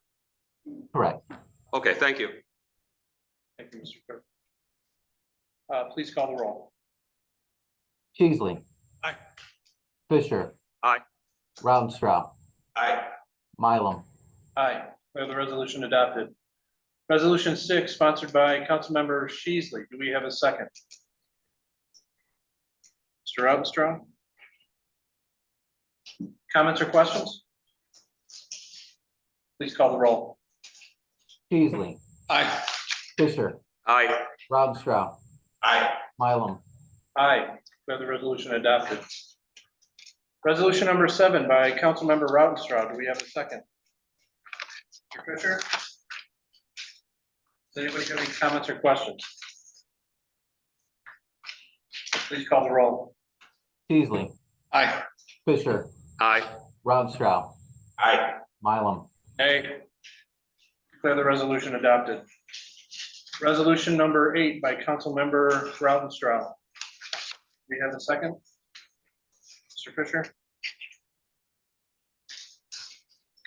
Correct. Okay, thank you. Thank you, Mr. Clerk. Please call the roll. Peasley. Aye. Fisher. Aye. Rautenstrau. Aye. Mylum. Aye, we have the resolution adopted. Resolution 6, sponsored by Councilmember Sheasley. Do we have a second? Mr. Rautenstrau? Comments or questions? Please call the roll. Peasley. Aye. Fisher. Aye. Rautenstrau. Aye. Mylum. Aye, we have the resolution adopted. Resolution number 7 by Councilmember Rautenstrau. Do we have a second? Mr. Fisher? Does anybody have any comments or questions? Please call the roll. Peasley. Aye. Fisher. Aye. Rautenstrau. Aye. Mylum. Aye. Declare the resolution adopted. Resolution number 8 by Councilmember Rautenstrau. We have a second? Mr. Fisher?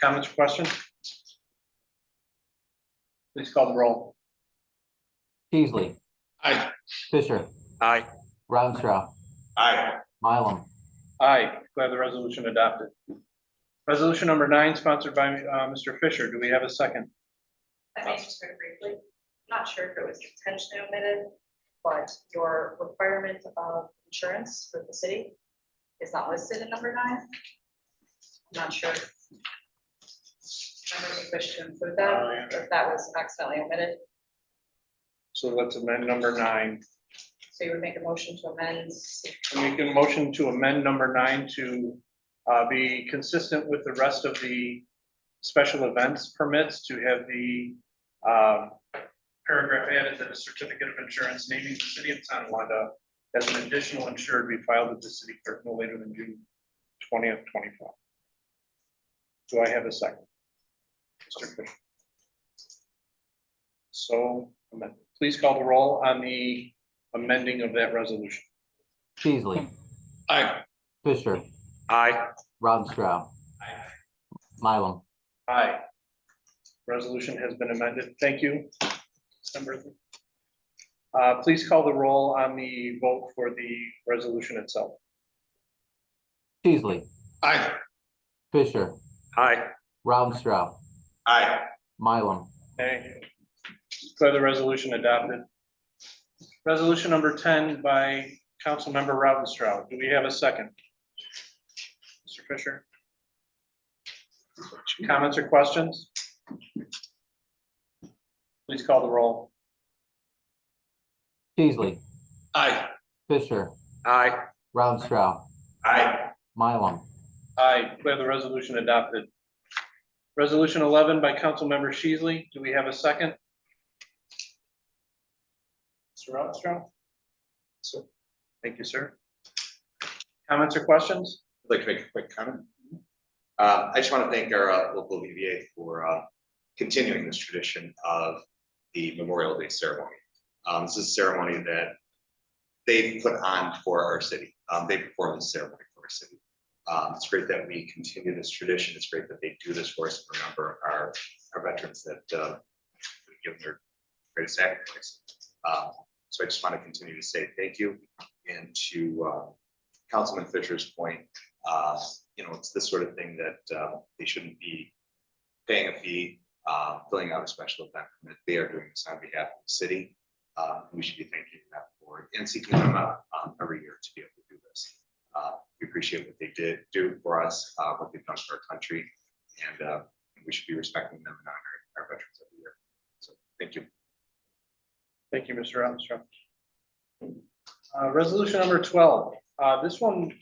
Comments or questions? Please call the roll. Peasley. Aye. Fisher. Aye. Rautenstrau. Aye. Mylum. Aye. Declare the resolution adopted. Resolution number 9, sponsored by Mr. Fisher. Do we have a second? I may just very briefly, not sure if it was intentionally omitted, but your requirement of insurance with the city is not listed in number 9. I'm not sure. I don't wish to include that, or if that was accidentally omitted. So let's amend number 9. So you would make a motion to amend. Make a motion to amend number 9 to be consistent with the rest of the special events permits, to have the paragraph added that a certificate of insurance naming the city of Tonawanda as an additional insured be filed with the city clerk no later than June 20th, 25. Do I have a second? Mr. Fisher. So, please call the roll on the amending of that resolution. Peasley. Aye. Fisher. Aye. Rautenstrau. Mylum. Aye. Resolution has been amended. Thank you. Please call the roll on the vote for the resolution itself. Peasley. Aye. Fisher. Aye. Rautenstrau. Aye. Mylum. Okay. Declare the resolution adopted. Resolution number 10 by Councilmember Rautenstrau. Do we have a second? Mr. Fisher? Comments or questions? Please call the roll. Peasley. Aye. Fisher. Aye. Rautenstrau. Aye. Mylum. Aye. Declare the resolution adopted. Resolution 11 by Councilmember Sheasley. Do we have a second? Mr. Rautenstrau? So, thank you, sir. Comments or questions? I'd like to make a quick comment. I just want to thank our local VBA for continuing this tradition of the Memorial Day ceremony. This is a ceremony that they put on for our city. They perform this ceremony for our city. It's great that we continue this tradition. It's great that they do this for us and remember our veterans that give their greatest sacrifice. So I just want to continue to say thank you. And to Councilman Fisher's point, it's this sort of thing that they shouldn't be paying a fee, filling out a special event permit. They are doing this on behalf of the city. We should be thanking them for it and seeking them out every year to be able to do this. We appreciate what they do for us, what they've done for our country, and we should be respecting them and honoring our veterans every year. So thank you. Thank you, Mr. Armstrong. Resolution number 12. This one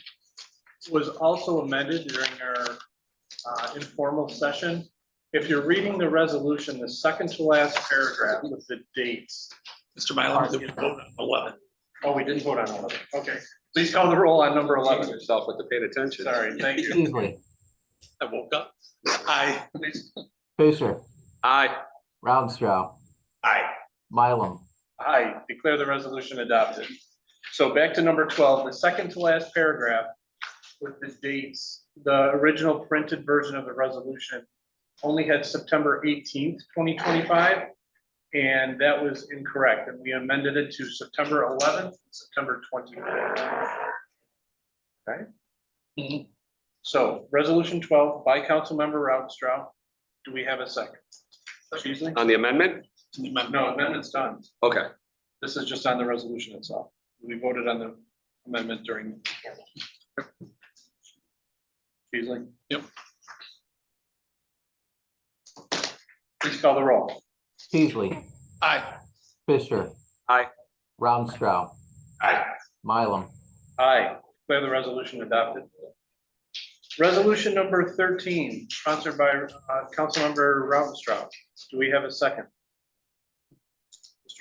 was also amended during our informal session. If you're reading the resolution, the second to last paragraph with the dates. Mr. Mylan, did we vote on 11? Oh, we didn't vote on 11. Okay. Please call the roll on number 11. Yourself with the paid attention. Sorry, thank you. Peasley. I woke up. Aye. Please. Fisher. Aye. Rautenstrau. Aye. Mylum. Aye. Declare the resolution adopted. So back to number 12, the second to last paragraph with the dates. The original printed version of the resolution only had September 18th, 2025. And that was incorrect, and we amended it to September 11th, September 24th. Okay? So, resolution 12 by Councilmember Rautenstrau. Do we have a second? Beasley? On the amendment? No, amendment's done. Okay. This is just on the resolution itself. We voted on the amendment during. Beasley? Yep. Please call the roll. Peasley, Aye. Fisher. Aye. Rounstrau, Aye. Mylum, Aye. Declare the resolution adopted. Resolution number 13, sponsored by Councilmember Rautenstrau. Do we have a second?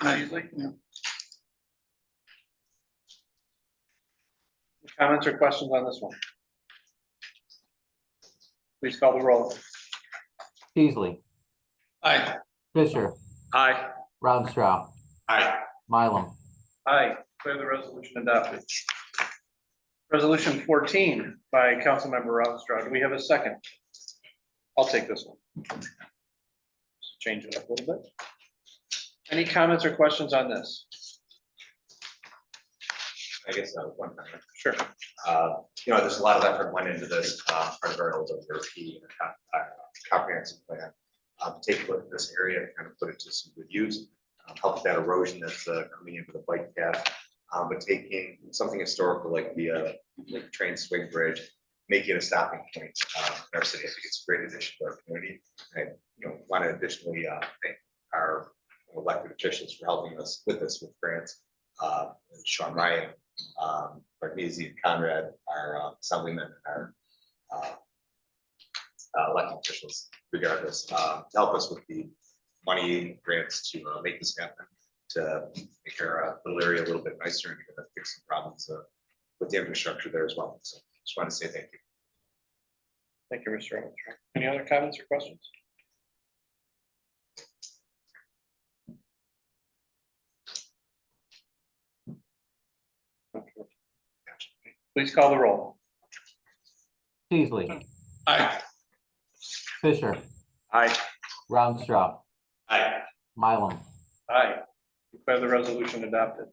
Mr. Beasley? Comments or questions on this one? Please call the roll. Peasley, Aye. Fisher, Aye. Rounstrau, Aye. Mylum, Aye. Declare the resolution adopted. Resolution 14 by Councilmember Rautenstrau. Do we have a second? I'll take this one. Change it up a little bit. Any comments or questions on this? I guess that was one thing. Sure. You know, there's a lot of effort went into this, part of our LWRP comprehensive plan. Take a look at this area, kind of put it to some good use, help that erosion that's coming into the bike path. But taking something historical like the train swing bridge, making it a stopping point in our city. I think it's a great addition to our community. I, want to additionally thank our elected officials for helping us with this with grants. Sean Ryan, Bargnesi and Conrad, our assemblymen, our elected officials, regardless, to help us with the money grants to make this happen, to make our little area a little bit nicer and fix some problems with the infrastructure there as well. So just want to say thank you. Thank you, Mr. Rautenstrau. Any other comments or questions? Please call the roll. Peasley, Aye. Fisher, Aye. Rounstrau, Aye. Mylum, Aye. Declare the resolution adopted.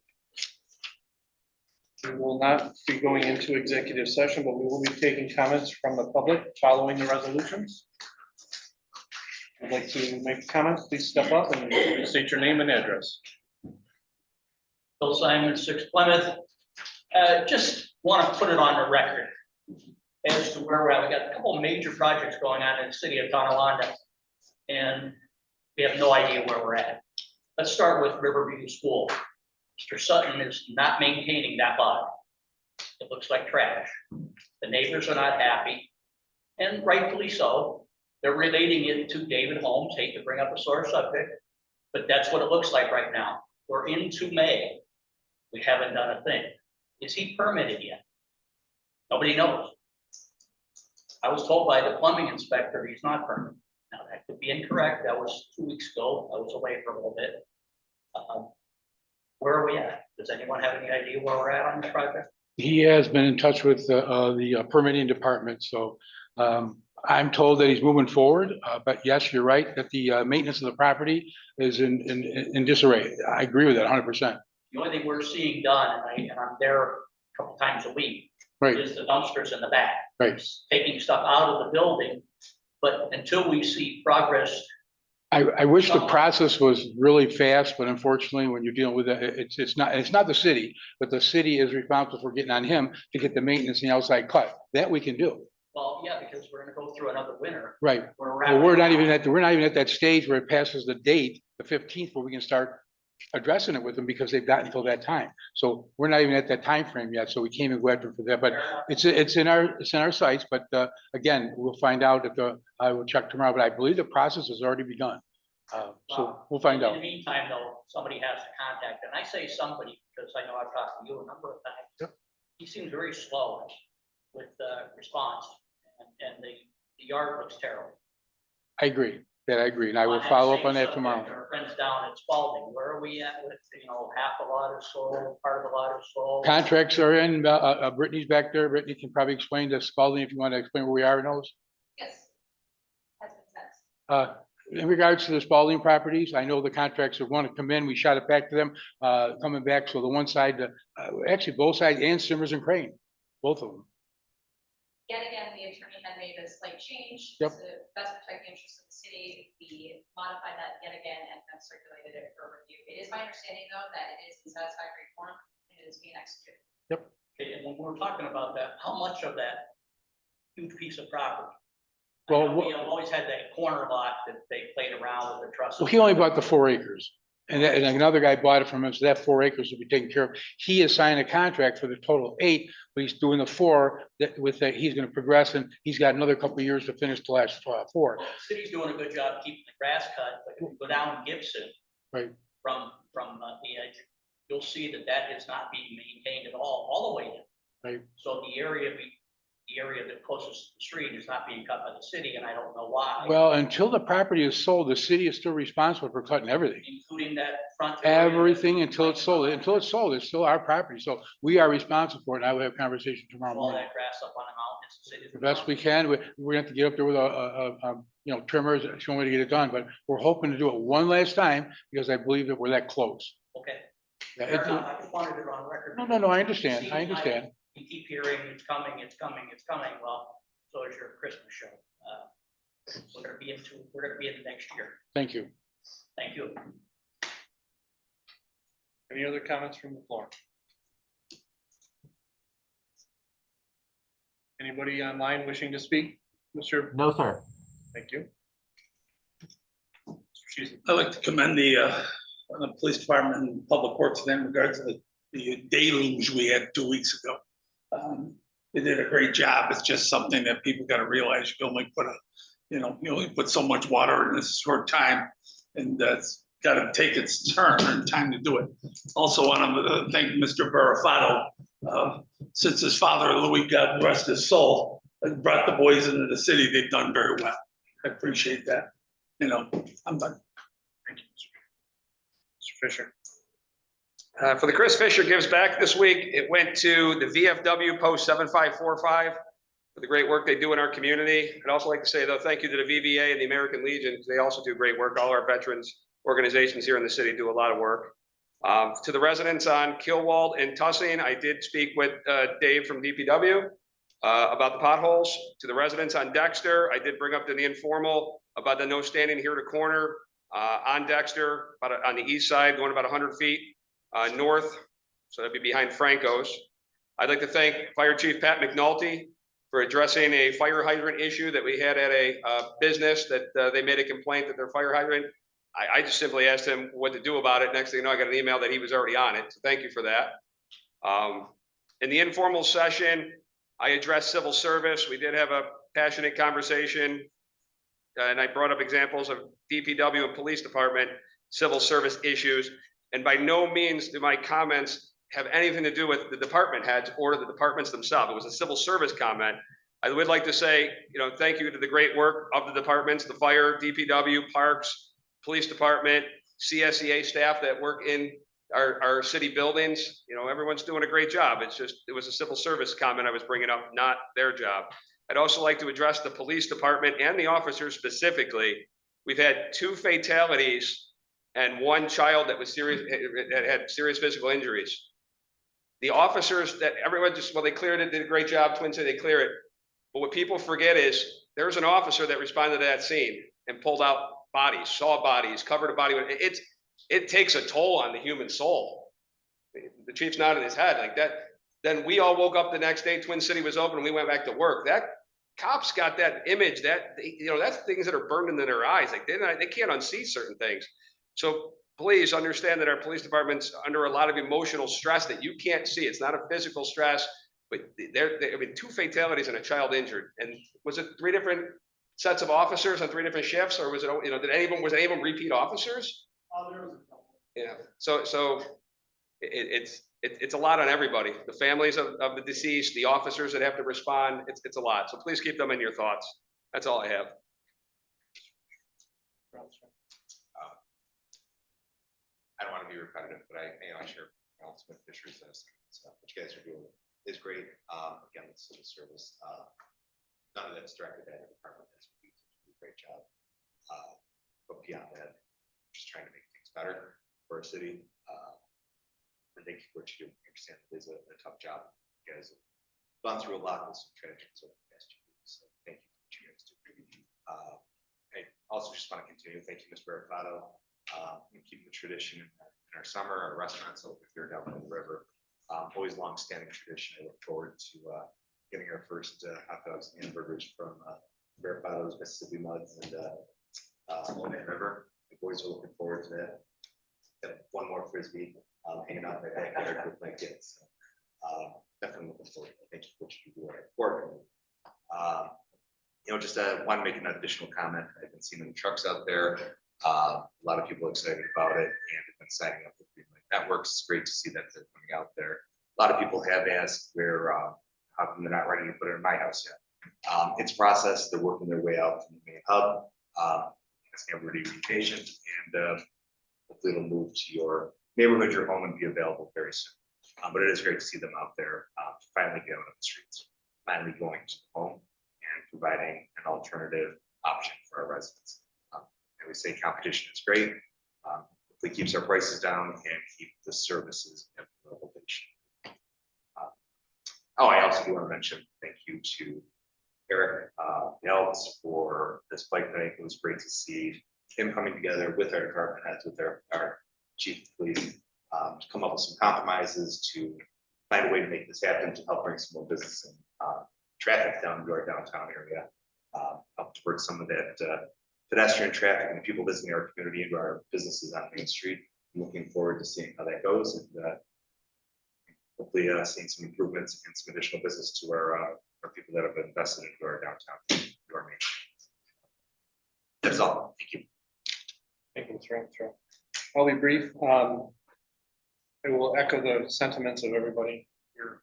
We will not be going into executive session, but we will be taking comments from the public following the resolutions. I'd like to make a comment. Please step up and state your name and address. Bill Simon, 6 Plymouth. Just want to put it on the record as to where we're at. We got a couple of major projects going on in the city of Tonawanda, and we have no idea where we're at. Let's start with Riverview School. Mr. Sutton is not maintaining that lot. It looks like trash. The neighbors are not happy, and rightfully so. They're relating it to David Holmes. Hate to bring up a sore subject, but that's what it looks like right now. We're into May. We haven't done a thing. Is he permitted yet? Nobody knows. I was told by the plumbing inspector he's not permitted. Now, that could be incorrect. That was 2 weeks ago. I was away for a little bit. Where are we at? Does anyone have any idea where we're at on this project? He has been in touch with the permitting department, so I'm told that he's moving forward. But yes, you're right, that the maintenance of the property is in disarray. I agree with that 100%. The only thing we're seeing done, and I'm there a couple times a week, Right, is the dumpsters in the back. right. Taking stuff out of the building, but until we see progress. I wish the process was really fast, but unfortunately, when you're dealing with it, it's not the city, but the city is responsible for getting on him to get the maintenance and the outside cut. That we can do. Well, yeah, because we're gonna go through another winter. Right. We're Well, we're not even at that stage where it passes the date, the 15th, where we can start addressing it with them because they've got until that time. So we're not even at that time frame yet. So we can't even go after for that. But it's in our sites. But again, we'll find out I will check tomorrow. But I believe the process has already begun. So we'll find In out. the meantime, though, somebody has to contact, and I say somebody because I know I've talked to you a number of times. Yep. He seems very slow with response, and the yard looks terrible. I agree. I agree. And I will follow up on that tomorrow. Our friends down at Spalding, where are we at with, half the lot is sold, part of the lot is sold? Contracts are in. Brittany's back there. Brittany can probably explain to Spalding if you want to explain where we are in those. Yes. Has been sent. in regards to the Spalding properties, I know the contracts that want to come in, we shot it back to them, coming back, so the one side, actually both sides, and Simmers and Crane, both of them. Yet again, the attorney had made a slight change. Yep. To best protect the interests of the city. We modified that yet again and have circulated it for review. It is my understanding though that it is in satisfactory form and it is being executed. Okay, and when we're talking about that, how much of that huge piece of property? I Well, know we have always had that corner lot that they played around with the trust. Well, he only bought the 4 acres. And another guy bought it from him, so that 4 acres will be taken care of. He has signed a contract for the total 8, but he's doing the 4, that with that, he's gonna progress, and he's got another couple of years to finish the last 4. Well, the city's doing a good job keeping the grass cut, but if you go down Gibson. Right. From the edge, you'll see that that is not being maintained at all the way down. Right. So the area that closest to the street is not being cut by the city, and I don't know why. Well, until the property is sold, the city is still responsible for cutting everything. Including that front. area. Everything until it's sold. Until it's sold, it's still our property. So we are responsible for it. And I will have a conversation tomorrow All morning. that grass up on the mountain, it's the city's. The best we can. We're gonna have to get up there with trimmers, show me to get it done, but we're hoping to do it one last time because I believe that we're that close. Okay. Yeah, Fair enough. I just wanted it on record. No, I understand. Seems I like understand. You keep hearing it's coming, it's coming, it's coming. Well, so is your Christmas show. We're gonna be in the next year. Thank you. Thank you. Any other comments from the floor? Anybody online wishing to speak? Mr. No, sir. Thank you. Mr. Sheehy. I'd like to commend the police department and public works in regards to the deluge we had 2 weeks ago. They did a great job. It's just something that people gotta realize. You only put so much water in a short time, and that's gotta take its turn and time to do it. Also want to thank Mr. Barafato. Since his father, Louis, God rest his soul, and brought the boys into the city, they've done very well. I appreciate that. I'm done. Thank you, Mr. Fisher. For the Chris Fisher Gives Back this week, it went to the VFW Post 7545 for the great work they do in our community. I'd also like to say, though, thank you to the VBA and the American Legion, because they also do great work. All our veterans organizations here in the city do a lot of work. To the residents on Kilwald and Tussing, I did speak with Dave from DPW about the potholes. To the residents on Dexter, I did bring up to the informal about the no standing here to corner on Dexter, on the east side, going about 100 feet. North, so that'd be behind Franco's. I'd like to thank Fire Chief Pat McNulty for addressing a fire hydrant issue that we had at a business that they made a complaint that their fire hydrant. I just simply asked him what to do about it. Next thing you know, I got an email that he was already on it. So thank you for that. In the informal session, I addressed civil service. We did have a passionate conversation, and I brought up examples of DPW and police department civil service issues. And by no means do my comments have anything to do with the department heads or the departments themselves. It was a civil service comment. I would like to say, thank you to the great work of the departments, the fire, DPW, parks, police department, CSEA staff that work in our city buildings. Everyone's doing a great job. It was a civil service comment I was bringing up, not their job. I'd also like to address the police department and the officers specifically. We've had 2 fatalities and 1 child that was that had serious physical injuries. The officers that everyone they cleared it, did a great job. Twin City, they clear it. But what people forget is there's an officer that responded to that scene and pulled out bodies, saw bodies, covered a body. It takes a toll on the human soul. The chief's nodding his head like that. Then we all woke up the next day, Twin City was open, and we went back to work. That cops got that image, that's things that are burned into their eyes. Like they can't unsee certain things. So please understand that our police department's under a lot of emotional stress that you can't see. It's not a physical stress, but 2 fatalities and a child injured. And was it 3 different sets of officers on 3 different shifts, or was it, was any of them repeat officers? There was a couple. Yeah. So it's a lot on everybody. The families of the deceased, the officers that have to respond. It's a lot. So please keep them in your thoughts. That's all I have. I don't want to be repetitive, but I share Councilman Fisher's stuff. What you guys are doing is great. Again, the civil service, none of that's directed at the department. That's a great job. but beyond that, just trying to make things better for our city. And thank you for what you do. I understand it is a tough job. You guys have gone through a lot with some tragedies over the past 2 weeks, so thank you for what you guys do. I also just want to continue. Thank you, Ms. Verifato. And keep the tradition in our summer, our restaurants open here down by the river. Always long-standing tradition. I look forward to getting our first hot dogs and hamburgers from Verifato's Mississippi Muds and Willamette River. The boys are looking forward to that. Got one more frisbee hanging out in my backyard with my kids. So, definitely looking forward. Thank you for what you do at work. Just want to make an additional comment. I've been seeing the trucks out there. A lot of people are excited about it and have been signing up with Greenlight Networks. It's great to see that they're coming out there. A lot of people have asked where, how come they're not ready to put it in my house yet? It's processed. They're working their way out from the main hub. It's everybody be patient, and hopefully it'll move to your neighborhood, your home, and be available very soon. But it is great to see them out there finally getting on the streets, finally going to the home and providing an alternative option for our residents. And we say competition is great. Hopefully keeps our prices down and keep the services at the level they should. I also do want to mention thank you to Eric Yelts for this bike night. It was great to see him coming together with our department heads, with our chief of police, to come up with some compromises to find a way to make this happen, to help bring some more business and traffic down to our downtown area, help divert some of that pedestrian traffic and the people visiting our community into our businesses on Main Street. I'm looking forward to seeing how that goes, and hopefully seeing some improvements and some additional business to our people that have invested into our downtown, to our Main Street. That's all. Thank you. Thank you, Mr. Armstrong. I'll be brief. I will echo the sentiments of everybody here.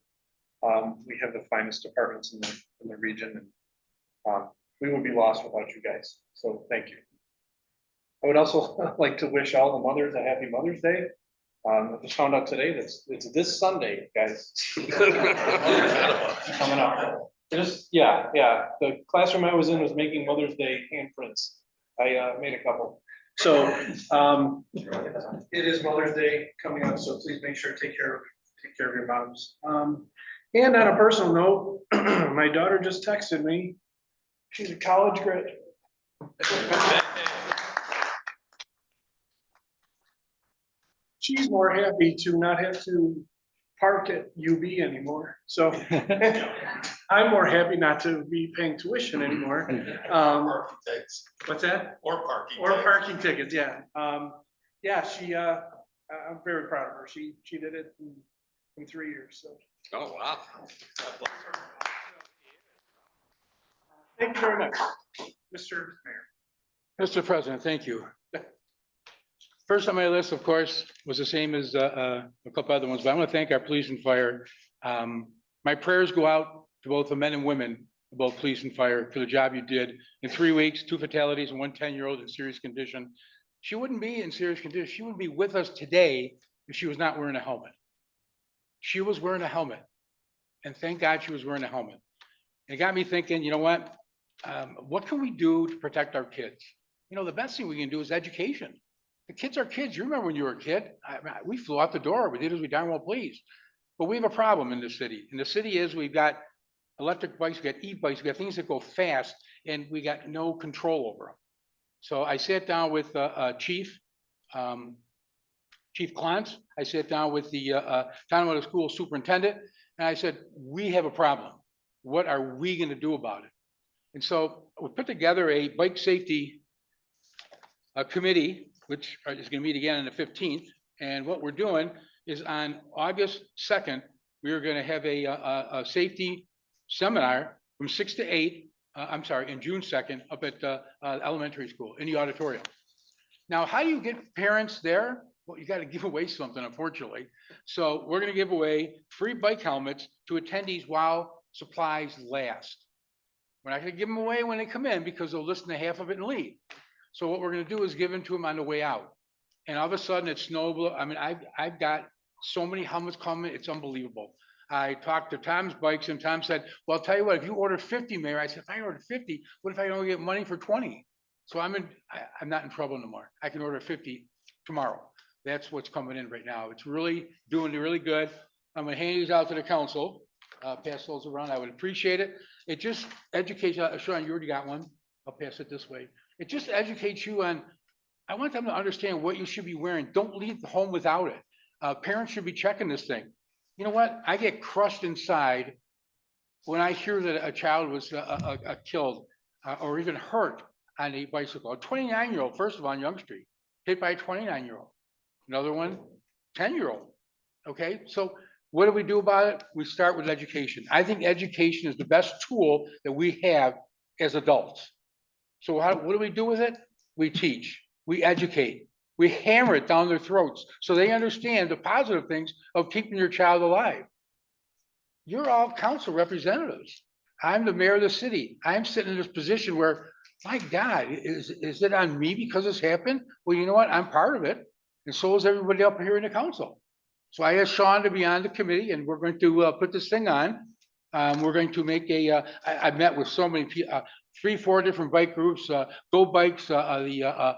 We have the finest departments in the region, and we would be lost without you guys. So thank you. I would also like to wish all the mothers a happy Mother's Day. I just found out today that it's this Sunday, guys. Coming up. Yeah. The classroom I was in was making Mother's Day handprints. I made a couple. So it is Mother's Day coming up, so please make sure to take care of your moms. And on a personal note, my daughter just texted me. She's a college graduate. She's more happy to not have to park at UB anymore. So I'm more happy not to be paying tuition anymore. Parking tickets. What's that? Or parking. Or parking tickets, yeah. I'm very proud of her. She did it in 3 years, so. Oh, wow. Thank you very much, Mr. Mayor. Mr. President, thank you. First on my list, of course, was the same as a couple other ones, but I want to thank our police and fire. My prayers go out to both the men and women, both police and fire, for the job you did. In 3 weeks, 2 fatalities and 1 10-year-old in serious condition. She wouldn't be in serious condition. She wouldn't be with us today if she was not wearing a helmet. She was wearing a helmet, and thank God she was wearing a helmet. It got me thinking, you know what can we do to protect our kids? The best thing we can do is education. The kids are kids. You remember when you were a kid? We flew out the door. We did as we darn well pleased. But we have a problem in the city. And the city is we've got electric bikes, we got e-bikes, we got things that go fast, and we got no control over them. So I sat down with Chief Clance. I sat down with the Tonawanda School Superintendent, and I said, we have a problem. What are we going to do about it? And so we put together a bike safety committee, which is going to meet again on the 15th. And what we're doing is on August 2nd, we are going to have a safety seminar from 6 to 8. In June 2nd, up at elementary school in the auditorium. Now, how do you get parents there? Well, you got to give away something, unfortunately. So we're going to give away free bike helmets to attendees while supplies last. We're not going to give them away when they come in because they'll listen to half of it and leave. So what we're going to do is give them to them on the way out. And all of a sudden it's snowball. I mean, I've got so many helmets coming. It's unbelievable. I talked to Tom's Bikes and Tom said, well, I'll tell you what, if you order 50, Mayor, I said, if I order 50, what if I don't get money for 20? So I'm not in trouble no more. I can order 50 tomorrow. That's what's coming in right now. It's really doing really good. I'm gonna hand these out to the council, pass those around. I would appreciate it. It just educates, Sean, you already got one. I'll pass it this way. It just educates you on, I want them to understand what you should be wearing. Don't leave the home without it. Parents should be checking this thing. You know what? I get crushed inside when I hear that a child was killed or even hurt on a bicycle. A 29-year-old, first of all, on Young Street, hit by a 29-year-old. Another one, 10-year-old. Okay, so what do we do about it? We start with education. I think education is the best tool that we have as adults. So what do we do with it? We teach, we educate, we hammer it down their throats so they understand the positive things of keeping your child alive. You're all council representatives. I'm the mayor of the city. I'm sitting in this position where, my God, is it on me because this happened? Well, you know what? I'm part of it. And so is everybody up here in the council. So I asked Sean to be on the committee and we're going to put this thing on. We're going to make I met with so many people, 3-4 different bike groups, Go Bikes, the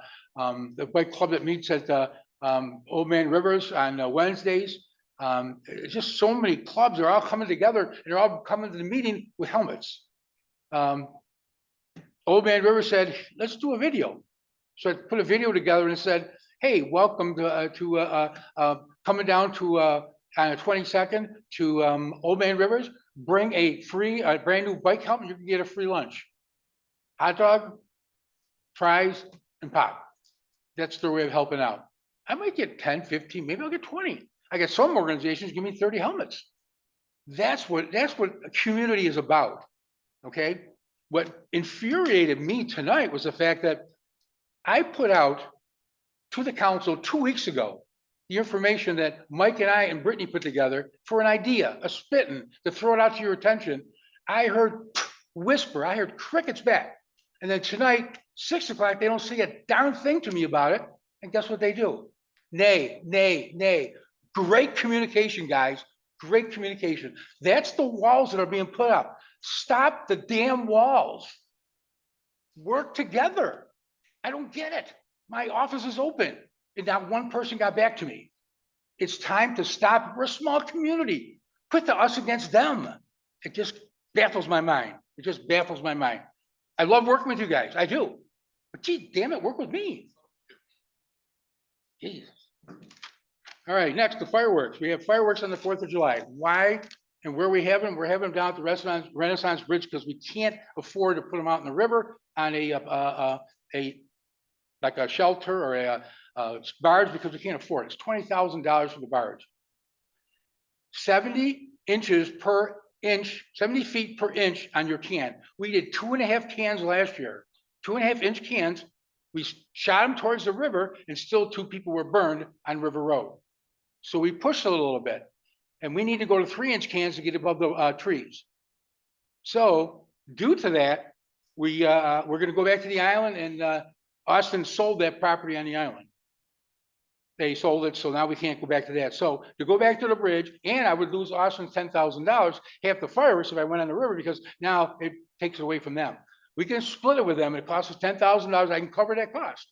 bike club that meets at Old Man Rivers on Wednesdays. Just so many clubs are all coming together and they're all coming to the meeting with helmets. Old Man River said, let's do a video. So I put a video together and said, hey, welcome to coming down to on the 22nd to Old Man Rivers. Bring a brand new bike helmet. You can get a free lunch, hot dog, fries, and pop. That's their way of helping out. I might get 10, 15, maybe I'll get 20. I get some organizations give me 30 helmets. That's what a community is about. Okay. What infuriated me tonight was the fact that I put out to the council 2 weeks ago the information that Mike and I and Brittany put together for an idea, a spitting, to throw it out to your attention. I heard whisper, I heard crickets back. And then tonight, 6 o'clock, they don't say a darn thing to me about it. And guess what they do? Nay, nay, nay. Great communication, guys. Great communication. That's the walls that are being put up. Stop the damn walls. Work together. I don't get it. My office is open and not one person got back to me. It's time to stop. We're a small community. Put the us against them. It just baffles my mind. It just baffles my mind. I love working with you guys. I do. But gee, damn it, work with me. Jesus. All right, next, the fireworks. We have fireworks on the 4th of July. Why and where we have them? We're having them down at the Renaissance Bridge because we can't afford to put them out in the river on like a shelter or a barge because we can't afford it. It's $20,000 for the barge. 70 inches per inch, 70 feet per inch on your can. We did 2.5 cans last year, 2.5-inch cans. We shot them towards the river and still 2 people were burned on River Road. So we pushed a little bit and we need to go to 3-inch cans to get above the trees. So due to that, we're going to go back to the island and Austin sold that property on the island. They sold it, so now we can't go back to that. So to go back to the bridge, and I would lose Austin's $10,000, half the fireworks if I went on the river, because now it takes away from them. We can split it with them. It costs us $10,000. I can cover that cost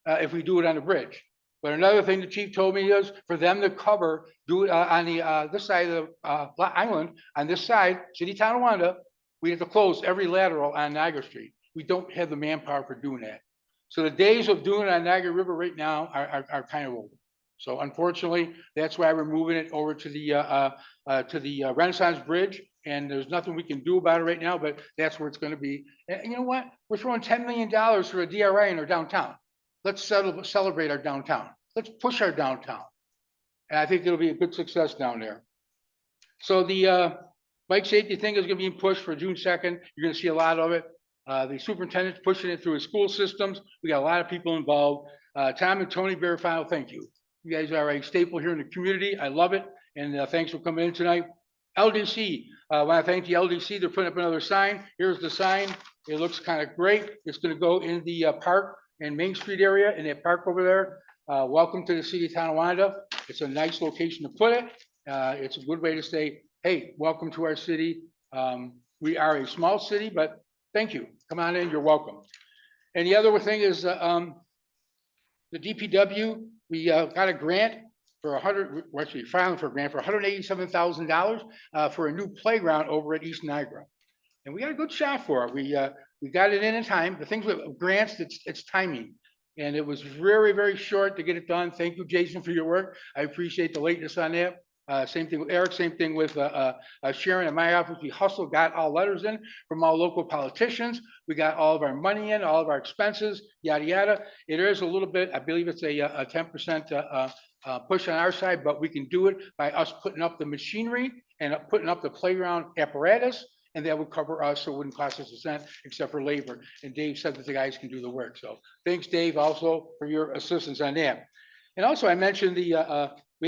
if we do it on the bridge. But another thing the chief told me is for them to cover, do it on the this side of the island, on this side, City of Tonawanda, we have to close every lateral on Niagara Street. We don't have the manpower for doing that. So the days of doing it on Niagara River right now are kind of over. So unfortunately, that's why we're moving it over to the Renaissance Bridge. And there's nothing we can do about it right now, but that's where it's going to be. And you know what? We're throwing $10 million for a DRI in our downtown. Let's celebrate our downtown. Let's push our downtown. And I think it'll be a good success down there. So the bike safety thing is going to be pushed for June 2nd. You're going to see a lot of it. The superintendent's pushing it through his school systems. We got a lot of people involved. Tom and Tony Verifano, thank you. You guys are a staple here in the community. I love it. And thanks for coming in tonight. LDC, I want to thank the LDC. They're putting up another sign. Here's the sign. It looks kind of great. It's going to go in the park and Main Street area in that park over there. Welcome to the City of Tonawanda. It's a nice location to put it. It's a good way to say, hey, welcome to our city. We are a small city, but thank you. Come on in, you're welcome. And the other thing is, the DPW, we got a grant for we're actually filing for a grant for $187,000 for a new playground over at East Niagara. And we got a good shot for it. We got it in time. The things with grants, it's timing. And it was very, very short to get it done. Thank you, Jason, for your work. I appreciate the lateness on that. Same thing with Eric, same thing with Sharon in my office. We hustled, got all letters in from all local politicians. We got all of our money in, all of our expenses, yada, yada. It is a little bit, I believe it's a 10% push on our side, but we can do it by us putting up the machinery and putting up the playground apparatus. And that would cover us, so it wouldn't cost us a cent except for labor. And Dave said that the guys can do the work. So thanks, Dave, also for your assistance on that. And also I mentioned we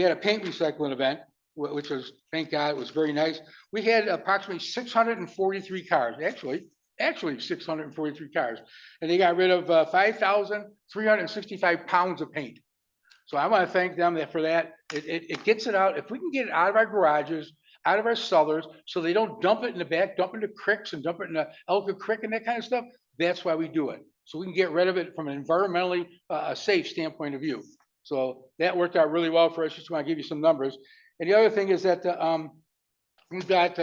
had a paint recycling event, which was, thank God, it was very nice. We had approximately 643 cars, actually 643 cars. And they got rid of 5,365 pounds of paint. So I want to thank them for that. It gets it out. If we can get it out of our garages, out of our cellars, so they don't dump it in the back, dump it into creeks and dump it in the Elka Creek and that kind of stuff. That's why we do it. So we can get rid of it from an environmentally safe standpoint of view. So that worked out really well for us. Just want to give you some numbers. And the other thing is that we've got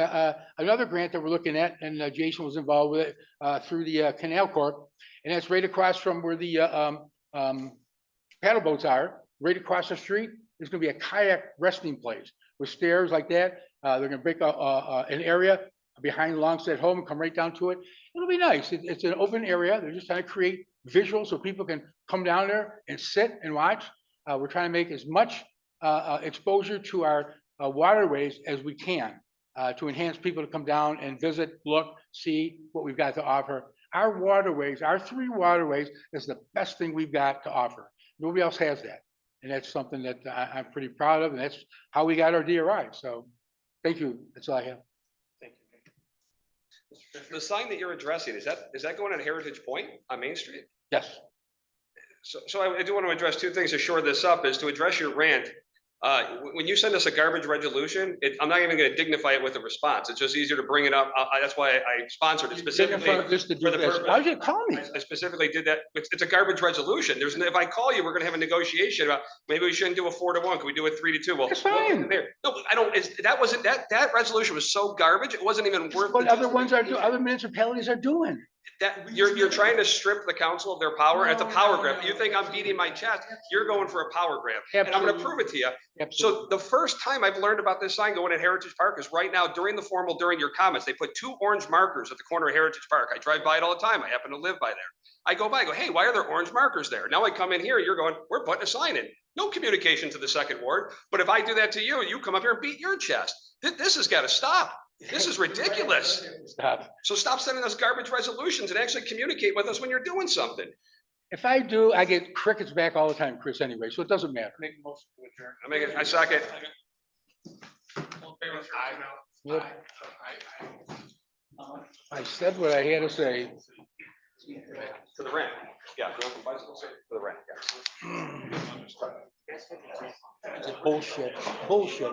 another grant that we're looking at, and Jason was involved with it through the Canal Corp. And that's right across from where the paddle boats are. Right across the street, there's going to be a kayak resting place with stairs like that. They're gonna break an area behind Longstead Home and come right down to it. It'll be nice. It's an open area. They're just trying to create visuals so people can come down there and sit and watch. We're trying to make as much exposure to our waterways as we can to enhance people to come down and visit, look, see what we've got to offer. Our waterways, our 3 waterways is the best thing we've got to offer. Nobody else has that. And that's something that I'm pretty proud of, and that's how we got our DRI. So thank you. That's all I have. Thank you. The sign that you're addressing, is that going on Heritage Point on Main Street? Yes. So I do want to address 2 things to shore this up, is to address your rant. When you send us a garbage resolution, I'm not even going to dignify it with a response. It's just easier to bring it up. That's why I sponsored it specifically for the purpose. Why did you call me? I specifically did that. It's a garbage resolution. If I call you, we're going to have a negotiation about maybe we shouldn't do a 4-to-1. Can we do a 3-to-2? Well, that's fine. No, I don't. That resolution was so garbage. It wasn't even worth. What other ones are other municipalities are doing? That you're trying to strip the council of their power. It's a power grab. You think I'm beating my chest? You're going for a power grab, and I'm going to prove it to you. Absolutely. So the first time I've learned about this sign going at Heritage Park is right now during your comments. They put 2 orange markers at the corner of Heritage Park. I drive by it all the time. I happen to live by there. I go by, I go, hey, why are there orange markers there? Now I come in here, you're going, we're putting a sign in. No communication to the 2nd ward. But if I do that to you, you come up here and beat your chest. This has got to stop. This is ridiculous. Stop. So stop sending us garbage resolutions and actually communicate with us when you're doing something. If I do, I get crickets back all the time, Chris, anyway, so it doesn't matter. Make a motion to adjourn. I second. Yep. I said what I had to say. To the rent. Yeah, go from bicycles to the rent. It's bullshit. Bullshit.